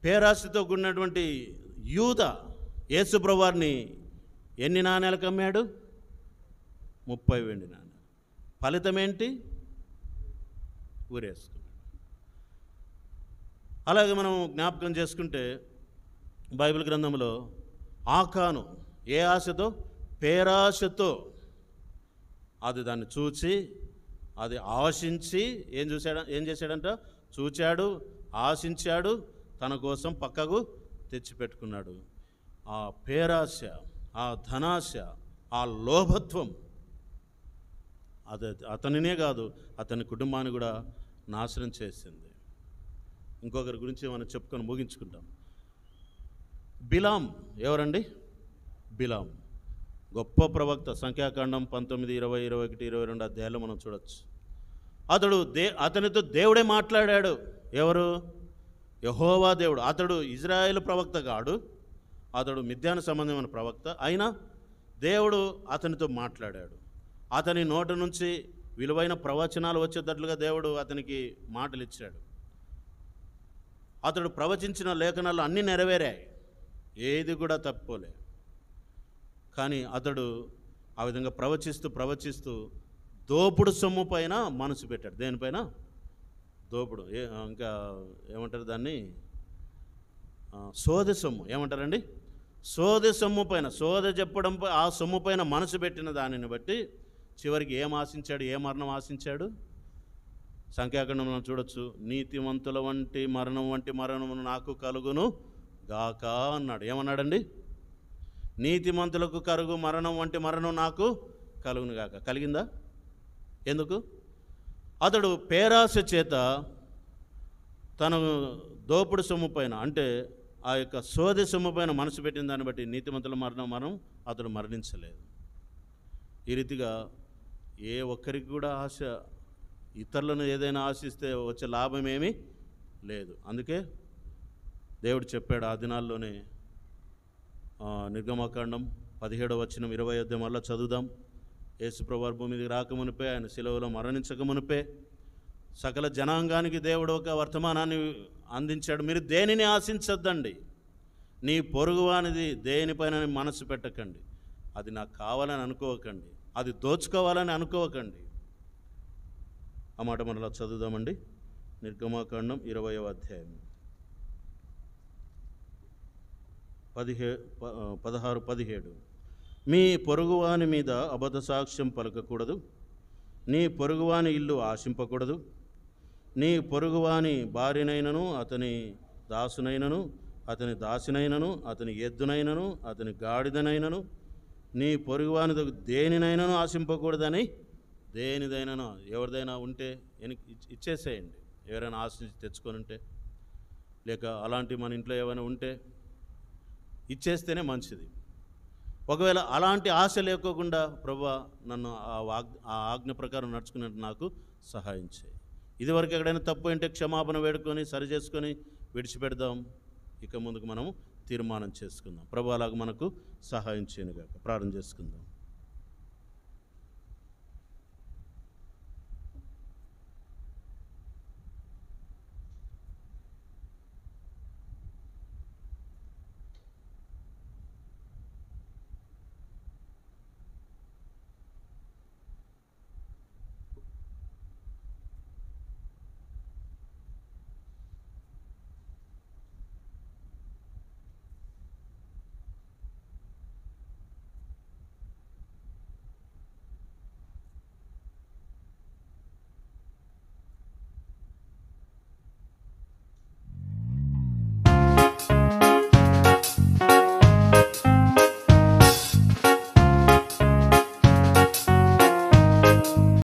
పేరాశతో కూడినటువంటి యూద యేసుప్రభువారిని ఎన్ని నాణేలకు అమ్మాడు? 30 వెండి నాణేలు. ఫలితం ఏంటి? ఊరేసుకున్నాడు. అలాగే మనం జ్ఞాపకం చేసుకుంటే బైబిల్ గ్రంథంలో ఆకాను ఏ ఆశతో? పేరాశతో అది దాన్ని చూచి, అది ఆశించి ఏం చేశాడంట? చూచాడు, ఆశించాడు, తన కోసం పక్కకు తెచ్చిపెట్టుకున్నాడు. ఆ పేరాశ, ఆ ధనాశ, ఆ లోభత్వం అతనినే కాదు, అతని కుటుంబాన్ని కూడా నాశనం చేసింది. ఇంకొకరి గురించి మనం చెప్పుకొని ముగించుకుంటాం. బిలాం. ఎవరండి? బిలాం గొప్ప ప్రవక్త. సంఖ్యాకాండం 19, 20, 21, 22 అధ్యాయాలు మనం చూడొచ్చు. అతనితో దేవుడే మాట్లాడాడు. ఎవరు? యెహోవా దేవుడు. అతడు ఇజ్రాయేలు ప్రవక్త కాడు, అతడు మిద్యాను సంబంధమైన ప్రవక్త. అయినా దేవుడు అతనితో మాట్లాడాడు. అతని నోటి నుంచి విలువైన ప్రవచనాలు వచ్చేటట్లుగా దేవుడు అతనికి మాటలు ఇచ్చాడు. అతడు ప్రవచించిన లేఖనాలు అన్నీ నెరవేరాయి, ఏది కూడా తప్పుకోలే. కానీ అతడు ఆ విధంగా ప్రవచిస్తూ దోపుడు సొమ్ము పైన మనసు పెట్టాడు. దేనిపైన? దోపుడు ఇంకా ఏమంటారు దాన్ని, సోదె సొమ్ము ఏమంటారండి, సోదె సొమ్ము పైన, సోదె చెప్పడం ఆ సొమ్ము పైన మనసు పెట్టిన దానిని బట్టి చివరికి ఏం ఆశించాడు, ఏ మరణం ఆశించాడు? సంఖ్యాకాండంలో చూడొచ్చు, నీతిమంతుల వంటి మరణము నాకు కలుగును గాక అన్నాడు. ఏమన్నాడండి? నీతిమంతులకు కరుగు మరణం వంటి మరణం నాకు కలుగును గాక. కలిగిందా? ఎందుకు? అతడు పేరాశ చేత తన దోపుడు సొమ్ము పైన, అంటే ఆ యొక్క సోదె సొమ్ము పైన మనసు పెట్టిన దాన్ని బట్టి నీతిమంతుల మరణం అతడు మరణించలేదు. ఈ రీతిగా ఏ ఒక్కరికి కూడా ఆశ, ఇతరులను ఏదైనా ఆశిస్తే వచ్చే లాభం ఏమీ లేదు. అందుకే దేవుడు చెప్పాడు ఆ దినాల్లోనే, నిర్గమకాండం 17వ వచనం 20 మళ్ళీ చదువుదాం. యేసుప్రభువు భూమి మీదకి రాకమునిపే, ఆయన శిలువలో మరణించకమునిపే సకల జనాంగానికి దేవుడు ఒక వర్తమానాన్ని అందించాడు. మీరు దేనిని ఆశించొద్దండి, నీ పొరుగువానిది దేనిపైన మనసు పెట్టకండి, అది నాకు కావాలని అనుకోవకండి, అది దోచుకోవాలని అనుకోవకండి. ఆ మాట మనలా చదువుదామండి. నిర్గమకాండం 20వ అధ్యాయం 16-17. మీ పొరుగువాని మీద అబద్ధ సాక్ష్యం పలకకూడదు, నీ పొరుగువాని ఇల్లు ఆశింపకూడదు, నీ పొరుగువాని భార్యనైనను, అతని దాసునైనను, అతని దాసినైనను, అతని ఎద్దునైనను, అతని గాడిదనైనను, నీ పొరుగువాని దేనినైనను ఆశింపకూడదని, దేనిదైనాను ఎవరిదైనా ఉంటే ఇచ్చేసేయండి. ఎవరైనా ఆశించి తెచ్చుకొని ఉంటే, లేక అలాంటి మన ఇంట్లో ఏమైనా ఉంటే ఇచ్చేస్తేనే మంచిది. ఒకవేళ అలాంటి ఆశ లేకోకుండా, ప్రభువా నన్ను ఆ ఆజ్ఞ ప్రకారం నడుచుకున్నట్టు నాకు సహాయం చేయి. ఇదివరకు ఎక్కడైనా తప్పు అంటే క్షమాపణ వేడుకొని సరి చేసుకొని విడిచిపెడదాం. ఇక ముందుకు మనం తీర్మానం చేసుకుందాం. ప్రభువా అలాగ మనకు సహాయం చేయనుగాక. ప్రార్థన చేసుకుందాం.